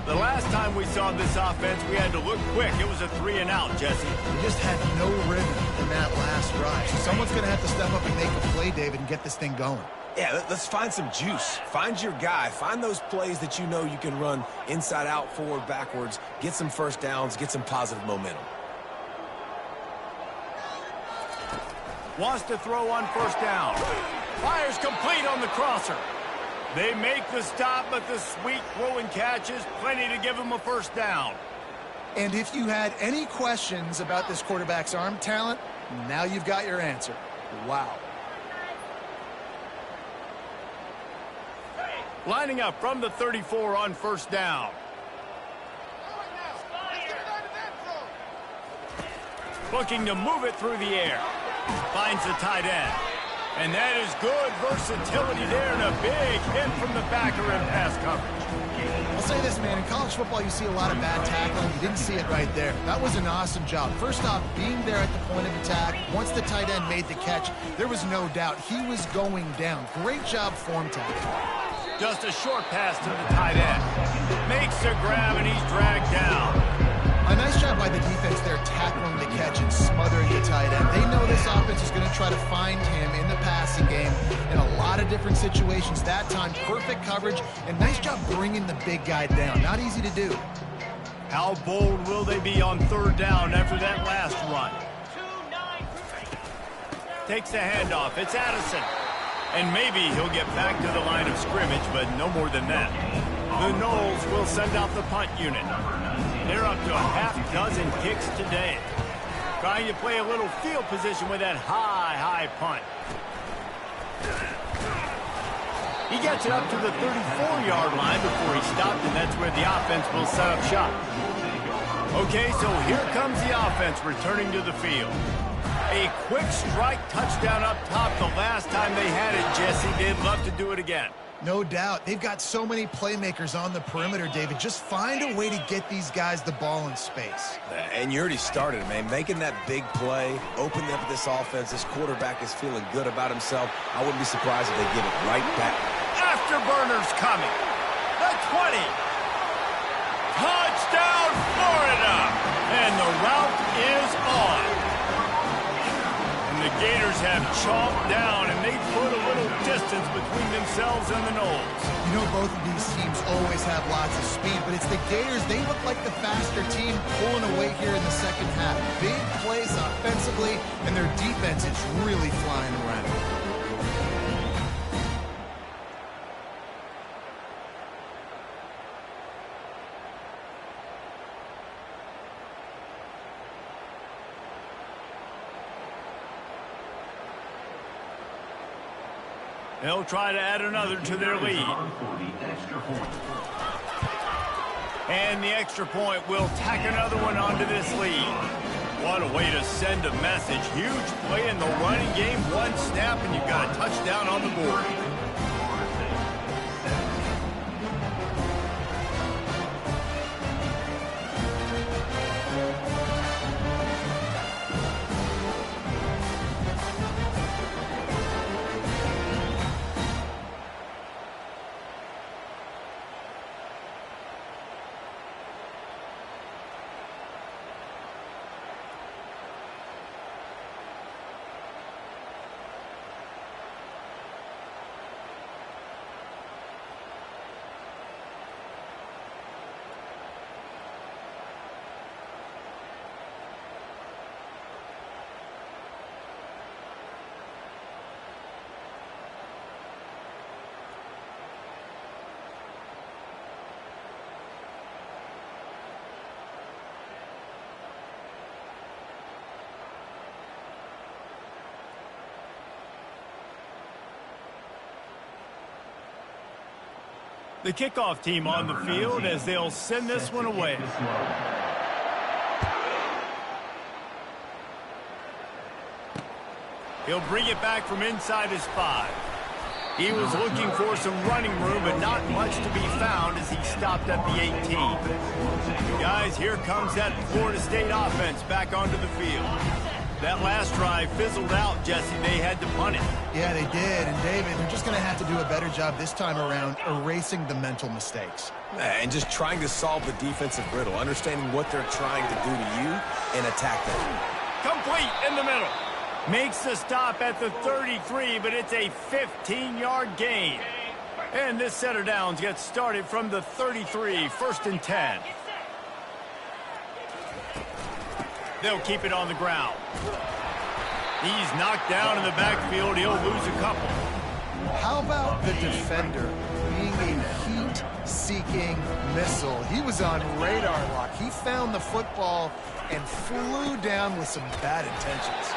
S1: The last time we saw this offense, we had to look quick. It was a 3-and-out, Jesse.
S2: We just had no rhythm in that last drive. So someone's going to have to step up and make a play, David, and get this thing going.
S3: Yeah, let's find some juice. Find your guy. Find those plays that you know you can run inside out, forward, backwards. Get some first downs. Get some positive momentum.
S1: Wants to throw on first down. Fires complete on the crosser. They make the stop, but the sweet throw and catch is plenty to give him a first down.
S2: And if you had any questions about this quarterback's arm talent, now you've got your answer. Wow.
S1: Lining up from the 34 on first down. Looking to move it through the air. Finds the tight end. And that is good versatility there and a big hit from the backer in pass coverage.
S2: I'll say this, man. In college football, you see a lot of bad tackling. You didn't see it right there. That was an awesome job. First off, being there at the point of attack. Once the tight end made the catch, there was no doubt he was going down. Great job form tackling.
S1: Just a short pass to the tight end. Makes the grab, and he's dragged down.
S2: A nice job by the defense there tackling the catch and smothering the tight end. They know this offense is going to try to find him in the passing game in a lot of different situations. That time, perfect coverage, and nice job bringing the big guy down. Not easy to do.
S1: How bold will they be on third down after that last run? Takes the handoff. It's Addison. And maybe he'll get back to the line of scrimmage, but no more than that. The Noles will send out the punt unit. They're up to a half dozen kicks today. Trying to play a little field position with that high punt. He gets it up to the 34-yard line before he stopped, and that's where the offense will set up shop. Okay, so here comes the offense returning to the field. A quick strike touchdown up top the last time they had it, Jesse. They'd love to do it again.
S2: No doubt. They've got so many playmakers on the perimeter, David. Just find a way to get these guys the ball in space.
S3: And you already started, man. Making that big play, opening up this offense. This quarterback is feeling good about himself. I wouldn't be surprised if they give it right back.
S1: Afterburners coming. The 20. Touchdown, Florida. And the route is on. The Gators have chomped down, and they put a little distance between themselves and the Noles.
S2: You know, both of these teams always have lots of speed, but it's the Gators. They look like the faster team pulling away here in the second half. Big plays offensively, and their defense is really flying around.
S1: They'll try to add another to their lead. And the extra point will tack another one onto this lead. What a way to send a message. Huge play in the running game. One snap, and you've got a touchdown on the board. The kickoff team on the field as they'll send this one away. He'll bring it back from inside his 5. He was looking for some running room, but not much to be found as he stopped at the 18. Guys, here comes that Florida State offense back onto the field. That last drive fizzled out, Jesse. They had to punt it.
S2: Yeah, they did. And, David, they're just going to have to do a better job this time around erasing the mental mistakes.
S3: And just trying to solve the defensive riddle, understanding what they're trying to do to you and attack them.
S1: Complete in the middle. Makes the stop at the 33, but it's a 15-yard gain. And this set of downs gets started from the 33, 1st and 10. They'll keep it on the ground. He's knocked down in the backfield. He'll lose a couple.
S2: How about the defender being a heat-seeking missile? He was on radar lock. He found the football and flew down with some bad intentions.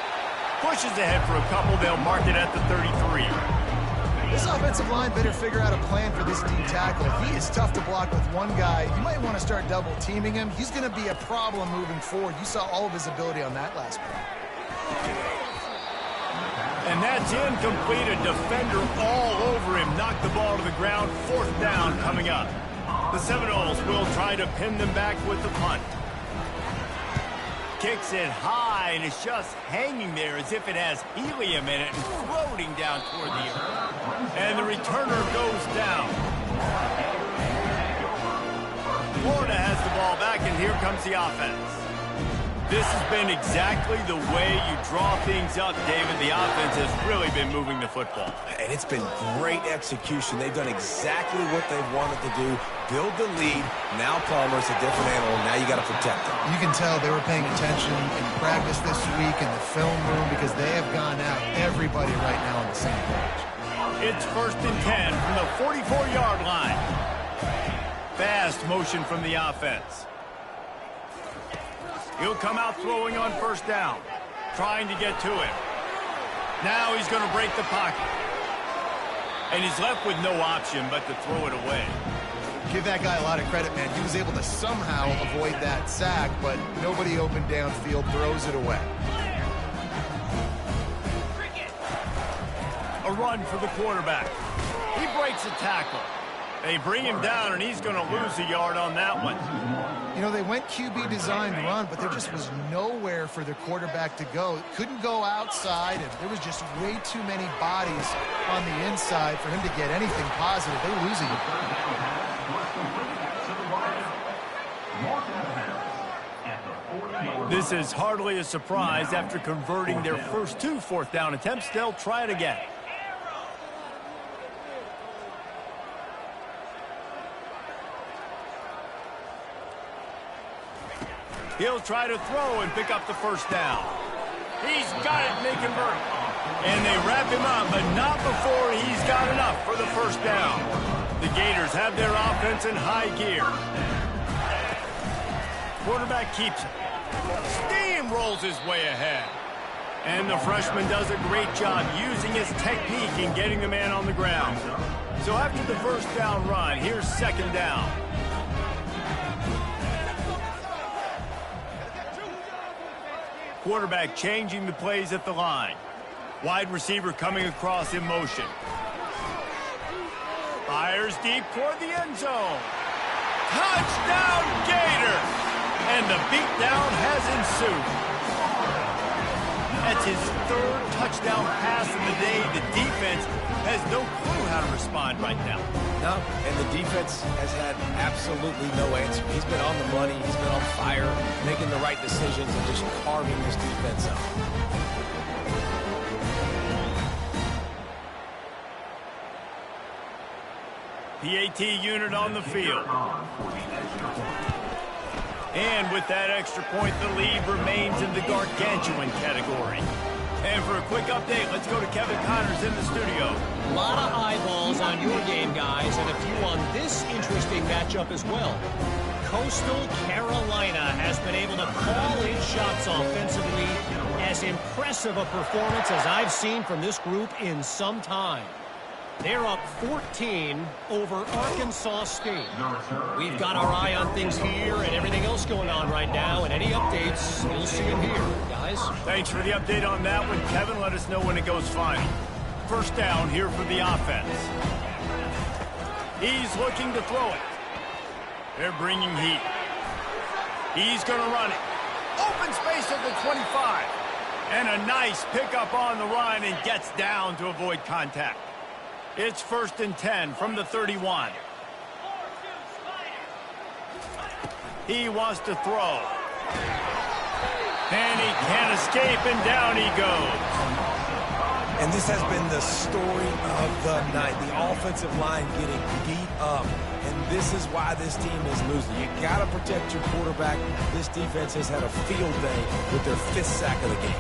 S1: Pushes ahead for a couple. They'll mark it at the 33.
S2: This offensive line better figure out a plan for this D tackle. He is tough to block with one guy. You might want to start double teaming him. He's going to be a problem moving forward. You saw all of his ability on that last play.
S1: And that's incomplete. A defender all over him. Knocked the ball to the ground. 4th down coming up. The Seminoles will try to pin them back with the punt. Kicks it high, and it's just hanging there as if it has helium in it and floating down toward the earth. And the returner goes down. Florida has the ball back, and here comes the offense. This has been exactly the way you draw things up, David. The offense has really been moving the football.
S3: And it's been great execution. They've done exactly what they've wanted to do. Build the lead. Now Palmer's a different animal. Now you got to protect him.
S2: You can tell they were paying attention in practice this week in the film room because they have gone out, everybody right now on the same page.
S1: It's 1st and 10 from the 44-yard line. Fast motion from the offense. He'll come out throwing on 1st down, trying to get to him. Now he's going to break the pocket. And he's left with no option but to throw it away.
S2: Give that guy a lot of credit, man. He was able to somehow avoid that sack, but nobody open downfield, throws it away.
S1: A run for the quarterback. He breaks a tackle. They bring him down, and he's going to lose a yard on that one.
S2: You know, they went QB designed run, but there just was nowhere for the quarterback to go. Couldn't go outside, and there was just way too many bodies on the inside for him to get anything positive. They're losing it.
S1: This is hardly a surprise. After converting their first 2 4th down attempts, they'll try it again. He'll try to throw and pick up the 1st down. He's got it, and they convert. And they wrap him up, but not before he's got enough for the 1st down. The Gators have their offense in high gear. Quarterback keeps it. Steamrolls his way ahead. And the freshman does a great job using his technique in getting the man on the ground. So after the 1st down run, here's 2nd down. Quarterback changing the plays at the line. Wide receiver coming across in motion. Fires deep toward the end zone. Touchdown, Gator! And the beatdown has ensued. That's his 3rd touchdown pass of the day. The defense has no clue how to respond right now.
S3: No, and the defense has had absolutely no answer. He's been on the money. He's been on fire, making the right decisions and just carving this defense up.
S1: PAT unit on the field. And with that extra point, the lead remains in the gargantuan category. And for a quick update, let's go to Kevin Connors in the studio.
S5: A lot of eyeballs on your game, guys, and a few on this interesting matchup as well. Coastal Carolina has been able to call in shots offensively. As impressive a performance as I've seen from this group in some time. They're up 14 over Arkansas State. We've got our eye on things here and everything else going on right now, and any updates, you'll see them here, guys.
S1: Thanks for the update on that one, Kevin. Let us know when it goes final. 1st down here for the offense. He's looking to throw it. They're bringing heat. He's going to run it. Open space at the 25. And a nice pickup on the run and gets down to avoid contact. It's 1st and 10 from the 31. He wants to throw. And he can't escape, and down he goes.
S3: And this has been the story of the night. The offensive line getting beat up. And this is why this team is losing. You got to protect your quarterback. This defense has had a field day with their 5th sack of the game.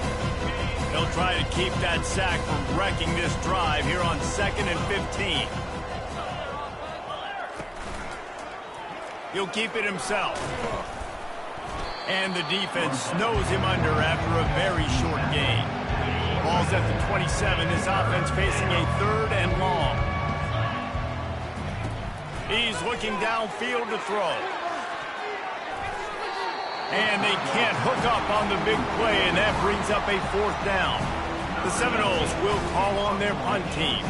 S1: They'll try to keep that sack from wrecking this drive here on 2nd and 15. He'll keep it himself. And the defense snows him under after a very short game. Ball's at the 27. This offense facing a 3rd and long. He's looking downfield to throw. And they can't hook up on the big play, and that brings up a 4th down. The Seminoles will call on their punt team.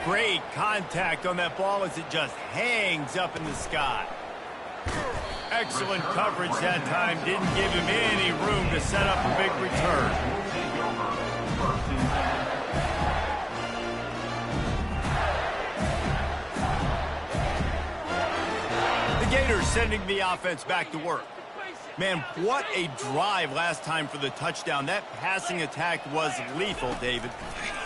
S1: Great contact on that ball as it just hangs up in the sky. Excellent coverage that time. Didn't give him any room to set up a big return. The Gators sending the offense back to work. Man, what a drive last time for the touchdown. That passing attack was lethal, David.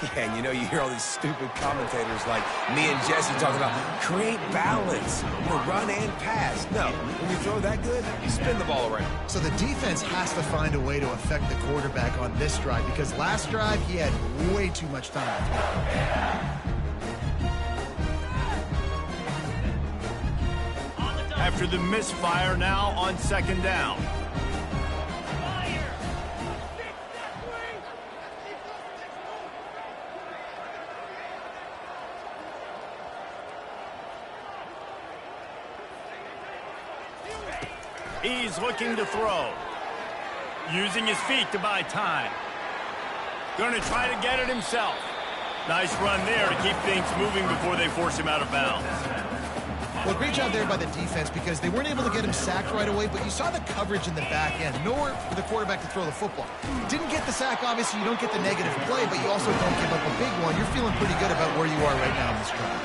S3: Yeah, and you know, you hear all these stupid commentators like me and Jesse talking about create balance, run and pass. No, when you throw that good, you spin the ball around.
S2: So the defense has to find a way to affect the quarterback on this drive, because last drive he had way too much time to throw.
S1: After the misfire, now on 2nd down. He's looking to throw. Using his feet to buy time. Going to try to get it himself. Nice run there to keep things moving before they force him out of bounds.
S2: Well, great job there by the defense, because they weren't able to get him sacked right away, but you saw the coverage in the back end. Nowhere for the quarterback to throw the football. Didn't get the sack, obviously. You don't get the negative play, but you also don't give up a big one. You're feeling pretty good about where you are right now in this drive.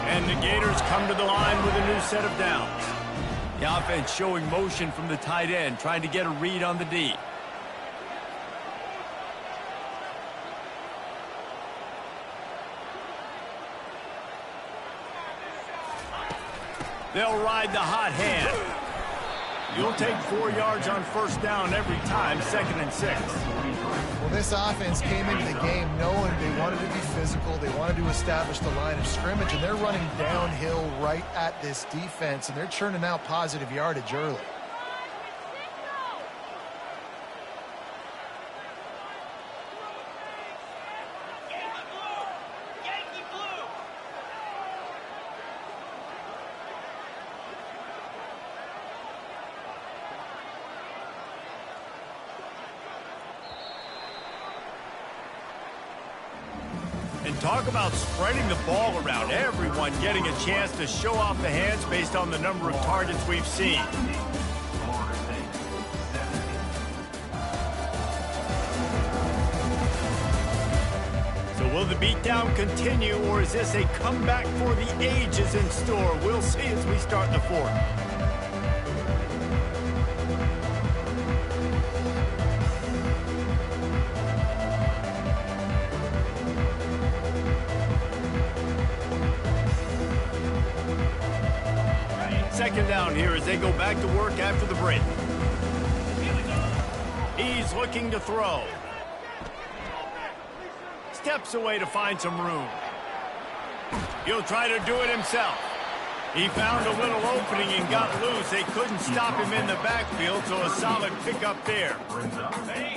S1: And the Gators come to the line with a new set of downs. The offense showing motion from the tight end, trying to get a read on the D. They'll ride the hot hand. You'll take 4 yards on 1st down every time, 2nd and 6.
S2: Well, this offense came into the game knowing they wanted to be physical. They wanted to establish the line of scrimmage, and they're running downhill right at this defense, and they're churning out positive yardage early.
S1: And talk about spreading the ball around. Everyone getting a chance to show off the hands based on the number of targets we've seen. So will the beatdown continue, or is this a comeback for the ages in store? We'll see as we start the 4th. Second down here as they go back to work after the break. He's looking to throw. Steps away to find some room. He'll try to do it himself. He found a little opening and got loose. They couldn't stop him in the backfield, so a solid pickup there.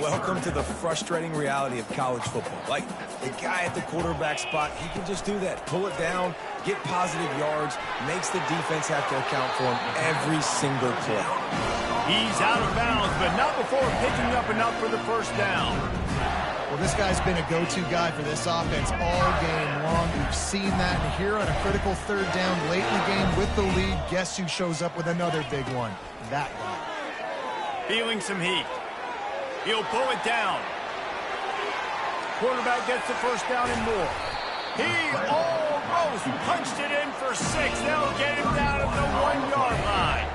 S3: Welcome to the frustrating reality of college football. Like, the guy at the quarterback spot, he can just do that. Pull it down, get positive yards, makes the defense have to account for him every single play.
S1: He's out of bounds, but not before picking up enough for the 1st down.
S2: Well, this guy's been a go-to guy for this offense all game long. We've seen that, and here on a critical 3rd down late in the game with the lead, guess who shows up with another big one? That guy.
S1: Feeling some heat. He'll pull it down. Quarterback gets the 1st down and more. He almost punched it in for 6. They'll get him down at the 1-yard line.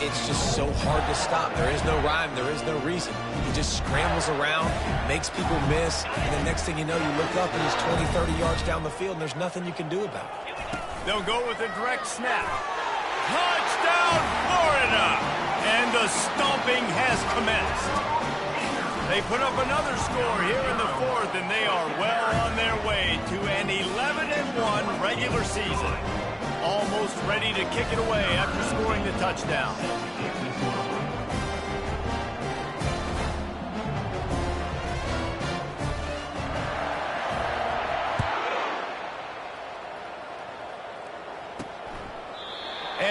S3: It's just so hard to stop. There is no rhyme. There is no reason. He just scrambles around, makes people miss, and the next thing you know, you look up and he's 20, 30 yards down the field, and there's nothing you can do about it.
S1: They'll go with a direct snap. Touchdown, Florida! And the stomping has commenced. They put up another score here in the 4th, and they are well on their way to an 11-1 regular season. Almost ready to kick it away after scoring the touchdown.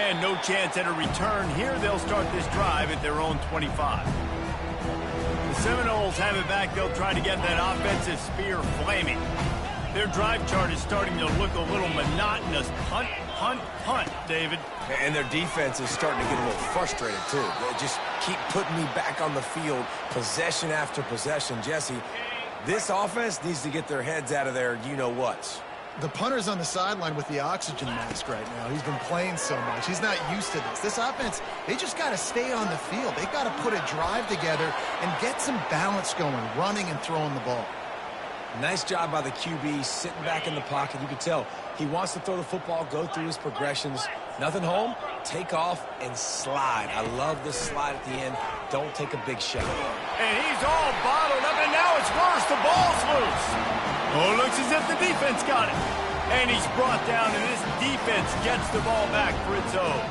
S1: And no chance at a return here. They'll start this drive at their own 25. The Seminoles have it back. They'll try to get that offensive spear flaming. Their drive chart is starting to look a little monotonous. Punt, punt, punt, David.
S3: And their defense is starting to get a little frustrated, too. They just keep putting me back on the field, possession after possession. Jesse, this offense needs to get their heads out of their you-know-whats.
S2: The punter's on the sideline with the oxygen mask right now. He's been playing so much. He's not used to this. This offense, they just got to stay on the field. They've got to put a drive together and get some balance going, running and throwing the ball.
S3: Nice job by the QB, sitting back in the pocket. You can tell he wants to throw the football, go through his progressions. Nothing home, take off, and slide. I love this slide at the end. Don't take a big shot.
S1: And he's all bottled up, and now it's worse. The ball's loose. Oh, looks as if the defense got it. And he's brought down, and this defense gets the ball back for its own.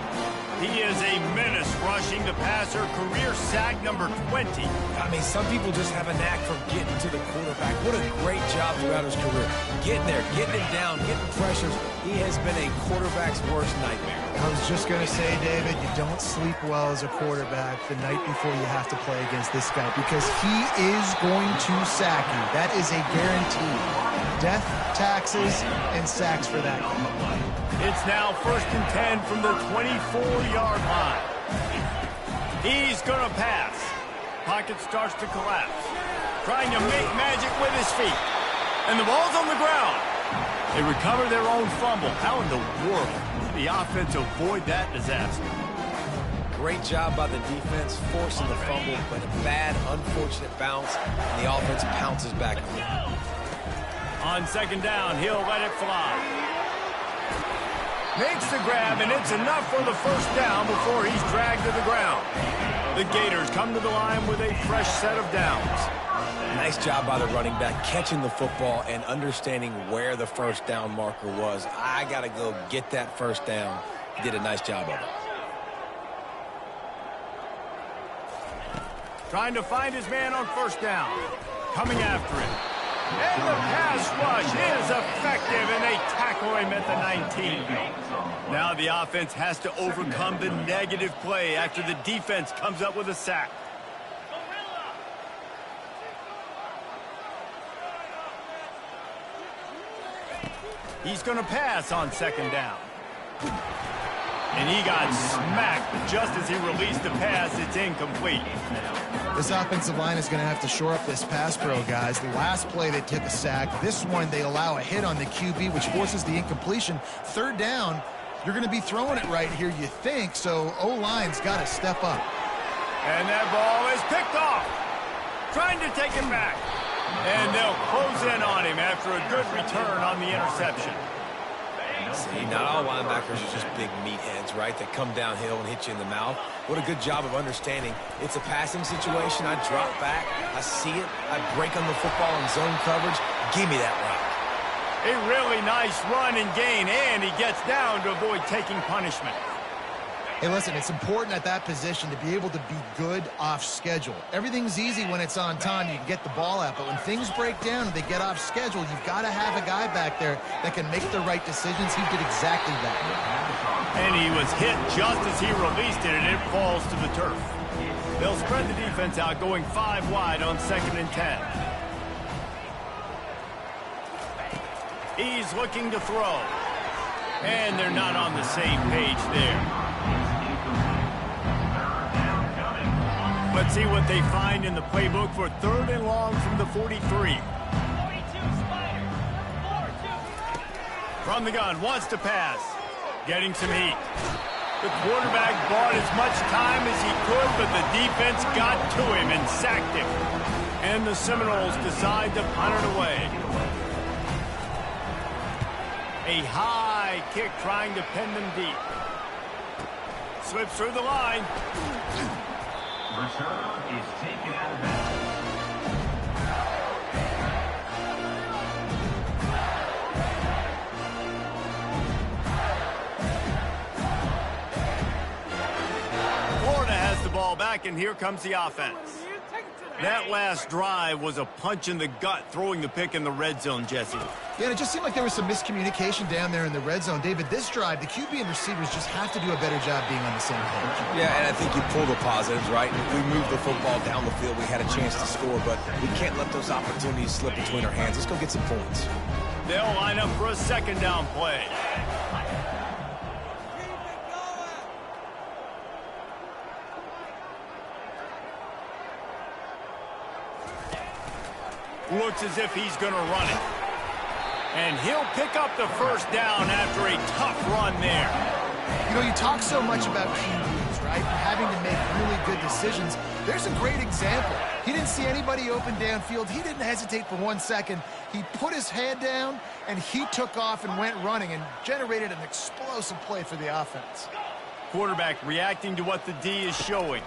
S1: He is a menace rushing the passer, career sack number 20.
S3: I mean, some people just have a knack for getting to the quarterback. What a great job throughout his career. Getting there, getting him down, getting pressures. He has been a quarterback's worst nightmare.
S2: I was just going to say, David, you don't sleep well as a quarterback the night before you have to play against this guy because he is going to sack you. That is a guarantee. Death, taxes, and sacks for that guy.
S1: It's now 1st and 10 from the 24-yard line. He's going to pass. Pocket starts to collapse. Trying to make magic with his feet. And the ball's on the ground. They recover their own fumble. How in the world did the offense avoid that disaster?
S3: Great job by the defense, forcing the fumble, but a bad, unfortunate bounce, and the offense pounces back on it.
S1: On 2nd down, he'll let it fly. Makes the grab, and it's enough for the 1st down before he's dragged to the ground. The Gators come to the line with a fresh set of downs.
S3: Nice job by the running back, catching the football and understanding where the 1st down marker was. I got to go get that 1st down. He did a nice job of it.
S1: Trying to find his man on 1st down. Coming after him. And the pass rush is effective, and they tackle him at the 19. Now the offense has to overcome the negative play after the defense comes up with a sack. He's going to pass on 2nd down. And he got smacked just as he released the pass. It's incomplete.
S2: This offensive line is going to have to shore up this pass pro, guys. The last play they took a sack. This one they allow a hit on the QB, which forces the incompletion. 3rd down, you're going to be throwing it right here, you think, so O-line's got to step up.
S1: And that ball is picked off. Trying to take him back. And they'll close in on him after a good return on the interception.
S3: See, not all linebackers are just big meatheads, right, that come downhill and hit you in the mouth. What a good job of understanding. It's a passing situation. I drop back. I see it. I break on the football in zone coverage. Give me that rock.
S1: A really nice run and gain, and he gets down to avoid taking punishment.
S2: Hey, listen, it's important at that position to be able to be good off schedule. Everything's easy when it's on time. You can get the ball out. But when things break down and they get off schedule, you've got to have a guy back there that can make the right decisions. He did exactly that.
S1: And he was hit just as he released it, and it falls to the turf. They'll spread the defense out, going 5 wide on 2nd and 10. He's looking to throw. And they're not on the same page there. Let's see what they find in the playbook for 3rd and long from the 43. From the gun, wants to pass. Getting some heat. The quarterback bought as much time as he could, but the defense got to him and sacked him. And the Seminoles decide to punt it away. A high kick trying to pin them deep. Slips through the line.
S4: Return is taken out of bounds.
S1: Florida has the ball back, and here comes the offense. That last drive was a punch in the gut, throwing the pick in the red zone, Jesse.
S2: Yeah, and it just seemed like there was some miscommunication down there in the red zone. David, this drive, the QB and receivers just have to do a better job being on the same page.
S3: Yeah, and I think you pull the positives, right? If we move the football down the field, we had a chance to score, but we can't let those opportunities slip between our hands. Let's go get some points.
S1: They'll line up for a second down play. Looks as if he's going to run it. And he'll pick up the first down after a tough run there.
S2: You know, you talk so much about QBs, right? And having to make really good decisions. There's a great example. He didn't see anybody open downfield. He didn't hesitate for 1 second. He put his head down, and he took off and went running and generated an explosive play for the offense.
S1: Quarterback reacting to what the D is showing.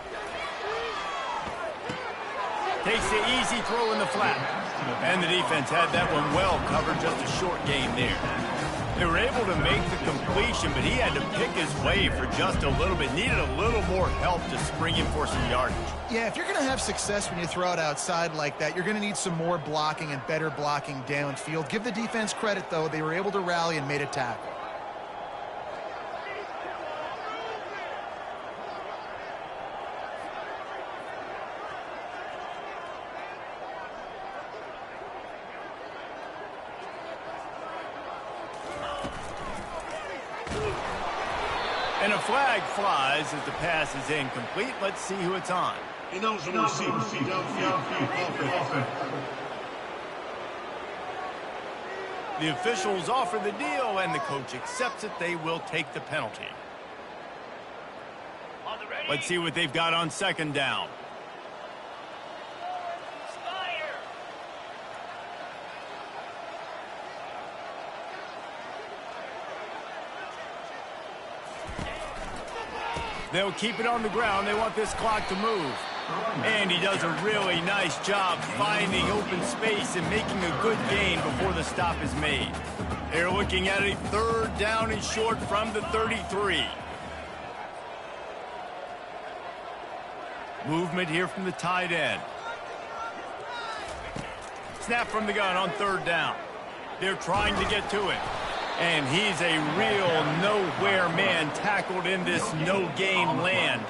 S1: Takes the easy throw in the flat. And the defense had that one well covered, just a short game there. They were able to make the completion, but he had to pick his way for just a little bit. Needed a little more help to spring him for some yardage.
S2: Yeah, if you're going to have success when you throw it outside like that, you're going to need some more blocking and better blocking downfield. Give the defense credit, though. They were able to rally and made a tackle.
S1: And a flag flies as the pass is incomplete. Let's see who it's on.
S4: Ineligible receiver, downfield,
S1: The officials offer the deal, and the coach accepts it. They will take the penalty. Let's see what they've got on second down. They'll keep it on the ground. They want this clock to move. And he does a really nice job finding open space and making a good gain before the stop is made. They're looking at a third down and short from the 33. Movement here from the tight end. Snap from the gun on third down. They're trying to get to it. And he's a real nowhere man tackled in this no-gain land.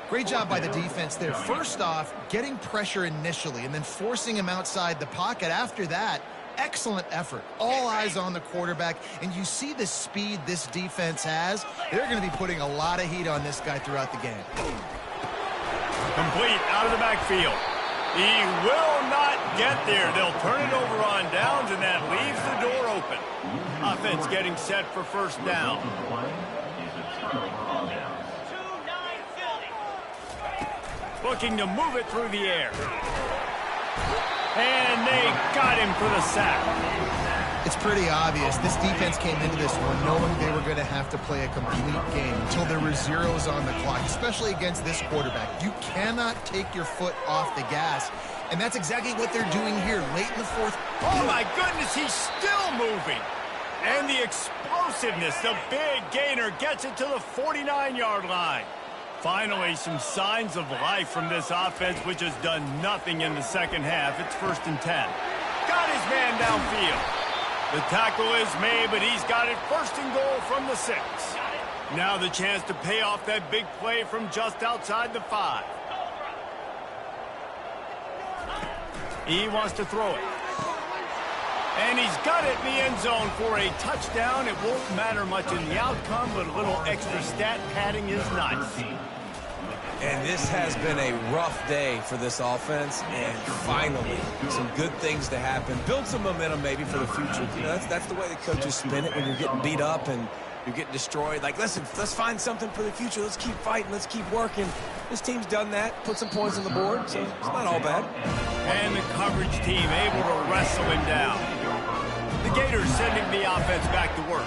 S2: Great job by the defense there. First off, getting pressure initially and then forcing him outside the pocket. After that, excellent effort. All eyes on the quarterback. And you see the speed this defense has. They're going to be putting a lot of heat on this guy throughout the game.
S1: Complete out of the backfield. He will not get there. They'll turn it over on downs, and that leaves the door open. Offense getting set for first down. Looking to move it through the air. And they got him for the sack.
S2: It's pretty obvious. This defense came into this one knowing they were going to have to play a complete game until there were zeros on the clock, especially against this quarterback. You cannot take your foot off the gas, and that's exactly what they're doing here late in the fourth.
S1: Oh, my goodness, he's still moving. And the explosiveness, the big gainer gets it to the 49-yard line. Finally, some signs of life from this offense, which has done nothing in the second half. It's 1st and 10. Got his man downfield. The tackle is made, but he's got it 1st and goal from the 6. Now the chance to pay off that big play from just outside the 5. He wants to throw it. And he's got it in the end zone for a touchdown. It won't matter much in the outcome, but a little extra stat padding is nice.
S3: And this has been a rough day for this offense, and finally, some good things to happen. Build some momentum maybe for the future. You know, that's the way the coaches spin it when you're getting beat up and you're getting destroyed. Like, listen, let's find something for the future. Let's keep fighting. Let's keep working. This team's done that, put some points on the board, so it's not all bad.
S1: And the coverage team able to wrestle him down. The Gators sending the offense back to work.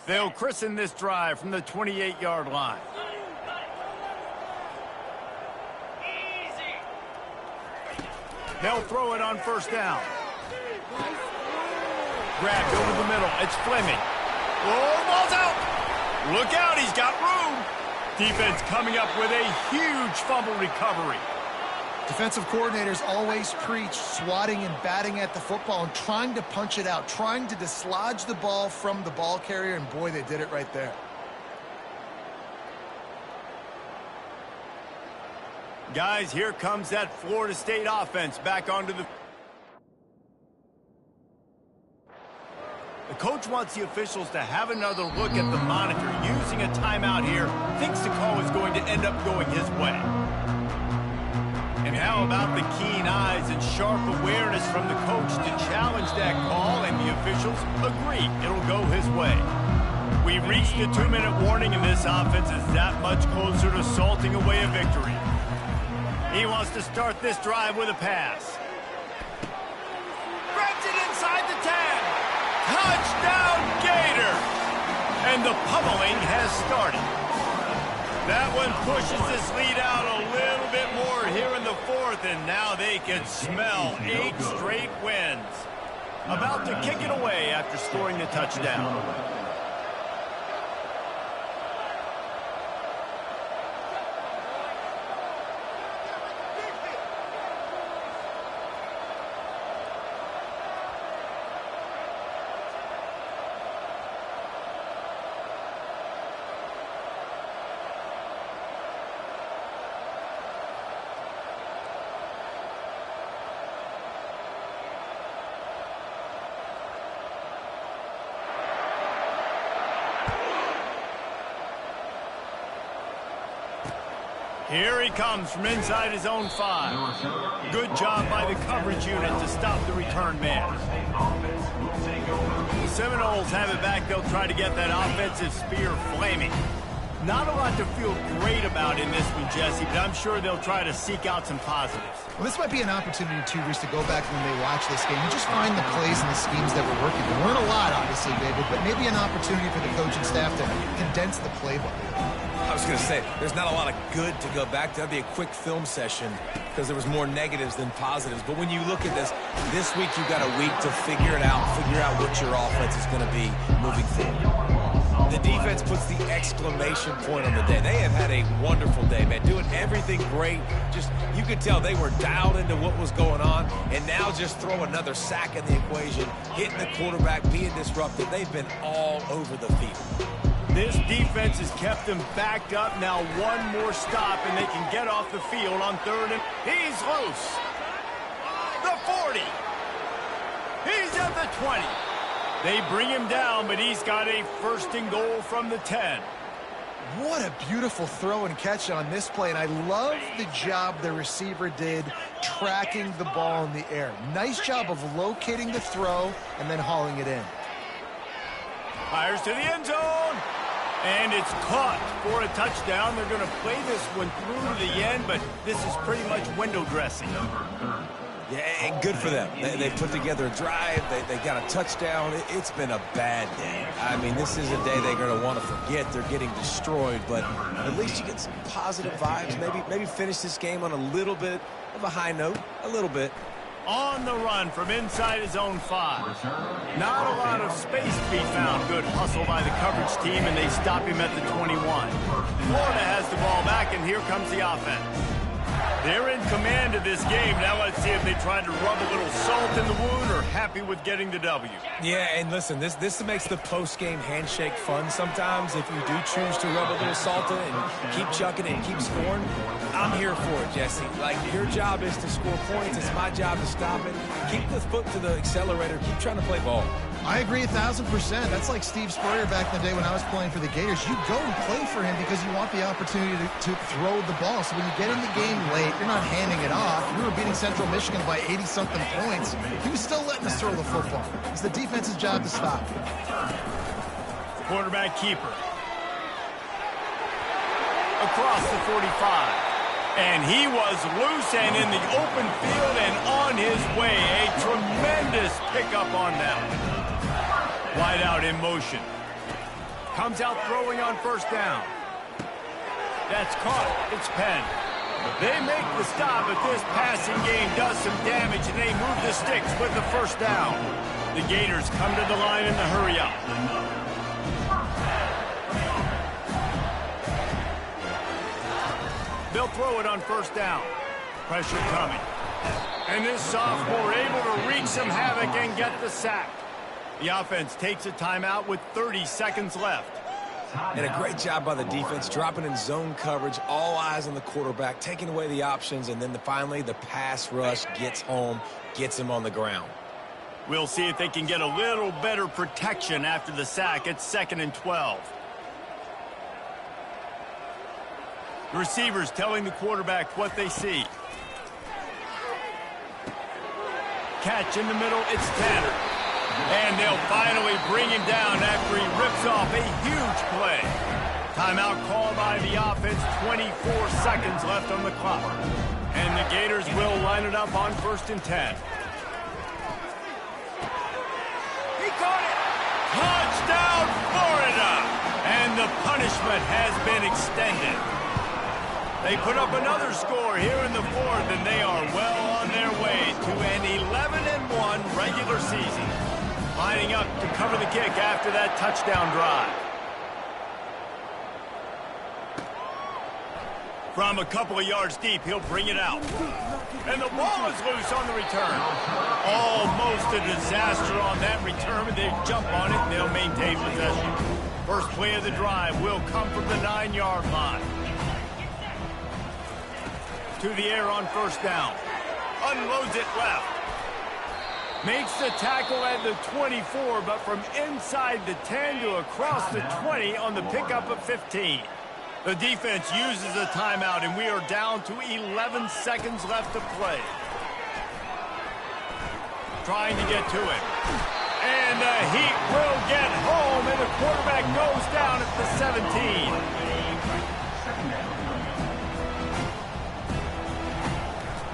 S1: They'll christen this drive from the 28-yard line. They'll throw it on first down. Grabbed over the middle. It's Fleming. Oh, ball's out. Look out. He's got room. defense coming up with a huge fumble recovery.
S2: Defensive coordinators always preach swatting and batting at the football and trying to punch it out, trying to dislodge the ball from the ball carrier, and boy, they did it right there.
S1: Guys, here comes that Florida State offense back onto the... The coach wants the officials to have another look at the monitor. Using a timeout here, thinks the call is going to end up going his way. And how about the keen eyes and sharp awareness from the coach to challenge that call, and the officials agree it'll go his way. We've reached the 2-minute warning, and this offense is that much closer to salting away a victory. He wants to start this drive with a pass. Grabs it inside the 10. Touchdown, Gator! And the pummeling has started. That one pushes this lead out a little bit more here in the fourth, and now they can smell 8 straight wins. About to kick it away after scoring the touchdown. Here he comes from inside his own 5. Good job by the coverage unit to stop the return man. The Seminoles have it back. They'll try to get that offensive spear flaming. Not a lot to feel great about in this one, Jesse, but I'm sure they'll try to seek out some positives.
S2: Well, this might be an opportunity, too, Reese, to go back when they watch this game and just find the plays and the schemes that were working. There weren't a lot, obviously, David, but maybe an opportunity for the coaching staff to condense the playbook.
S3: I was going to say, there's not a lot of good to go back to. That'd be a quick film session because there was more negatives than positives. But when you look at this week you've got a week to figure it out, figure out what your offense is going to be moving forward. The defense puts the exclamation point on the day. They have had a wonderful day, man, doing everything great. Just, you could tell they were dialed into what was going on, and now just throw another sack in the equation, hitting the quarterback, being disrupted. They've been all over the field.
S1: This defense has kept them backed up. Now one more stop, and they can get off the field on 3rd, and he's loose. The 40. He's at the 20. They bring him down, but he's got a 1st and goal from the 10.
S2: What a beautiful throw and catch on this play, and I love the job the receiver did tracking the ball in the air. Nice job of locating the throw and then hauling it in.
S1: Fires to the end zone, and it's caught for a touchdown. They're going to play this one through to the end, but this is pretty much window dressing.
S3: Yeah, and good for them. They put together a drive. They got a touchdown. It's been a bad day. I mean, this is a day they're going to want to forget. They're getting destroyed, but at least you get some positive vibes. Maybe finish this game on a little bit of a high note, a little bit.
S1: On the run from inside his own 5. Not a lot of space to be found. Good hustle by the coverage team, and they stop him at the 21. Florida has the ball back, and here comes the offense. They're in command of this game. Now let's see if they try to rub a little salt in the wound or happy with getting the W.
S3: Yeah, and listen, this makes the post-game handshake fun sometimes. If you do choose to rub a little salt in and keep chucking it and keep scoring, I'm here for it, Jesse. Like, your job is to score points. It's my job to stop it. Keep the foot to the accelerator. Keep trying to play ball.
S2: I agree 1,000%. That's like Steve Spurrier back in the day when I was playing for the Gators. You go and play for him because you want the opportunity to throw the ball. So when you get in the game late, you're not handing it off. We were beating Central Michigan by 80-something points. He was still letting us throw the football. It's the defense's job to stop.
S1: Quarterback keeper. Across the 45. And he was loose and in the open field and on his way. A tremendous pickup on that. Wide out in motion. Comes out throwing on 1st down. That's caught. It's Penn. They make the stop, but this passing game does some damage, and they move the sticks with the 1st down. The Gators come to the line in the hurry up. They'll throw it on first down. Pressure coming. And this sophomore able to wreak some havoc and get the sack. The offense takes a timeout with 30 seconds left.
S3: And a great job by the defense, dropping in zone coverage, all eyes on the quarterback, taking away the options, and then finally the pass rush gets home, gets him on the ground.
S1: We'll see if they can get a little better protection after the sack. It's 2nd and 12. The receivers telling the quarterback what they see. Catch in the middle, it's Tanner. And they'll finally bring him down after he rips off a huge play. Timeout called by the offense, 24 seconds left on the clock. And the Gators will line it up on 1st and 10. He caught it! Touchdown, Florida! And the punishment has been extended. They put up another score here in the 4th, and they are well on their way to an 11-1 regular season. Lining up to cover the kick after that touchdown drive. From a couple of yards deep, he'll bring it out. And the ball is loose on the return. Almost a disaster on that return, but they jump on it and they'll maintain possession. First play of the drive will come from the 9-yard line. To the air on first down. Unloads it left. Makes the tackle at the 24, but from inside the 10 to across the 20 on the pickup of 15. The defense uses a timeout, and we are down to 11 seconds left to play. Trying to get to it. And the Heat will get home, and the quarterback goes down at the 17.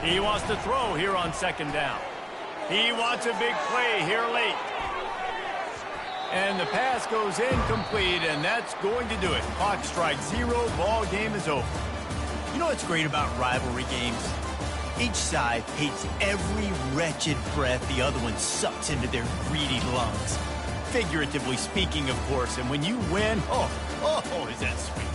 S1: He wants to throw here on 2nd down. He wants a big play here late. And the pass goes incomplete, and that's going to do it. Clock strikes 0, ball game is over.
S6: You know what's great about rivalry games? Each side hates every wretched breath the other one sucks into their greedy lungs. Figuratively speaking, of course, and when you win, oh, is that sweet.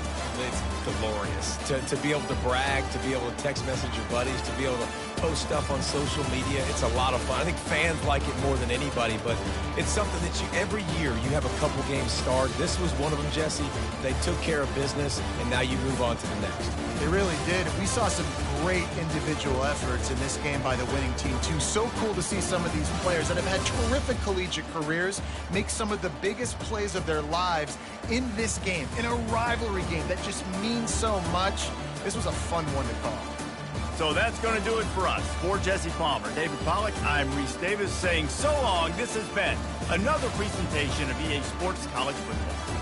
S3: It's glorious to be able to brag, to be able to text message your buddies, to be able to post stuff on social media. It's a lot of fun. I think fans like it more than anybody, but it's something that every year you have a couple games start. This was one of them, Jesse. They took care of business, and now you move on to the next.
S2: They really did. We saw some great individual efforts in this game by the winning team, too. So cool to see some of these players that have had terrific collegiate careers make some of the biggest plays of their lives in this game, in a rivalry game that just means so much. This was a fun one to call.
S1: So that's going to do it for us. For Jesse Palmer, David Pollack, I'm Reese Davis saying so long. This has been another presentation of EA Sports College Football.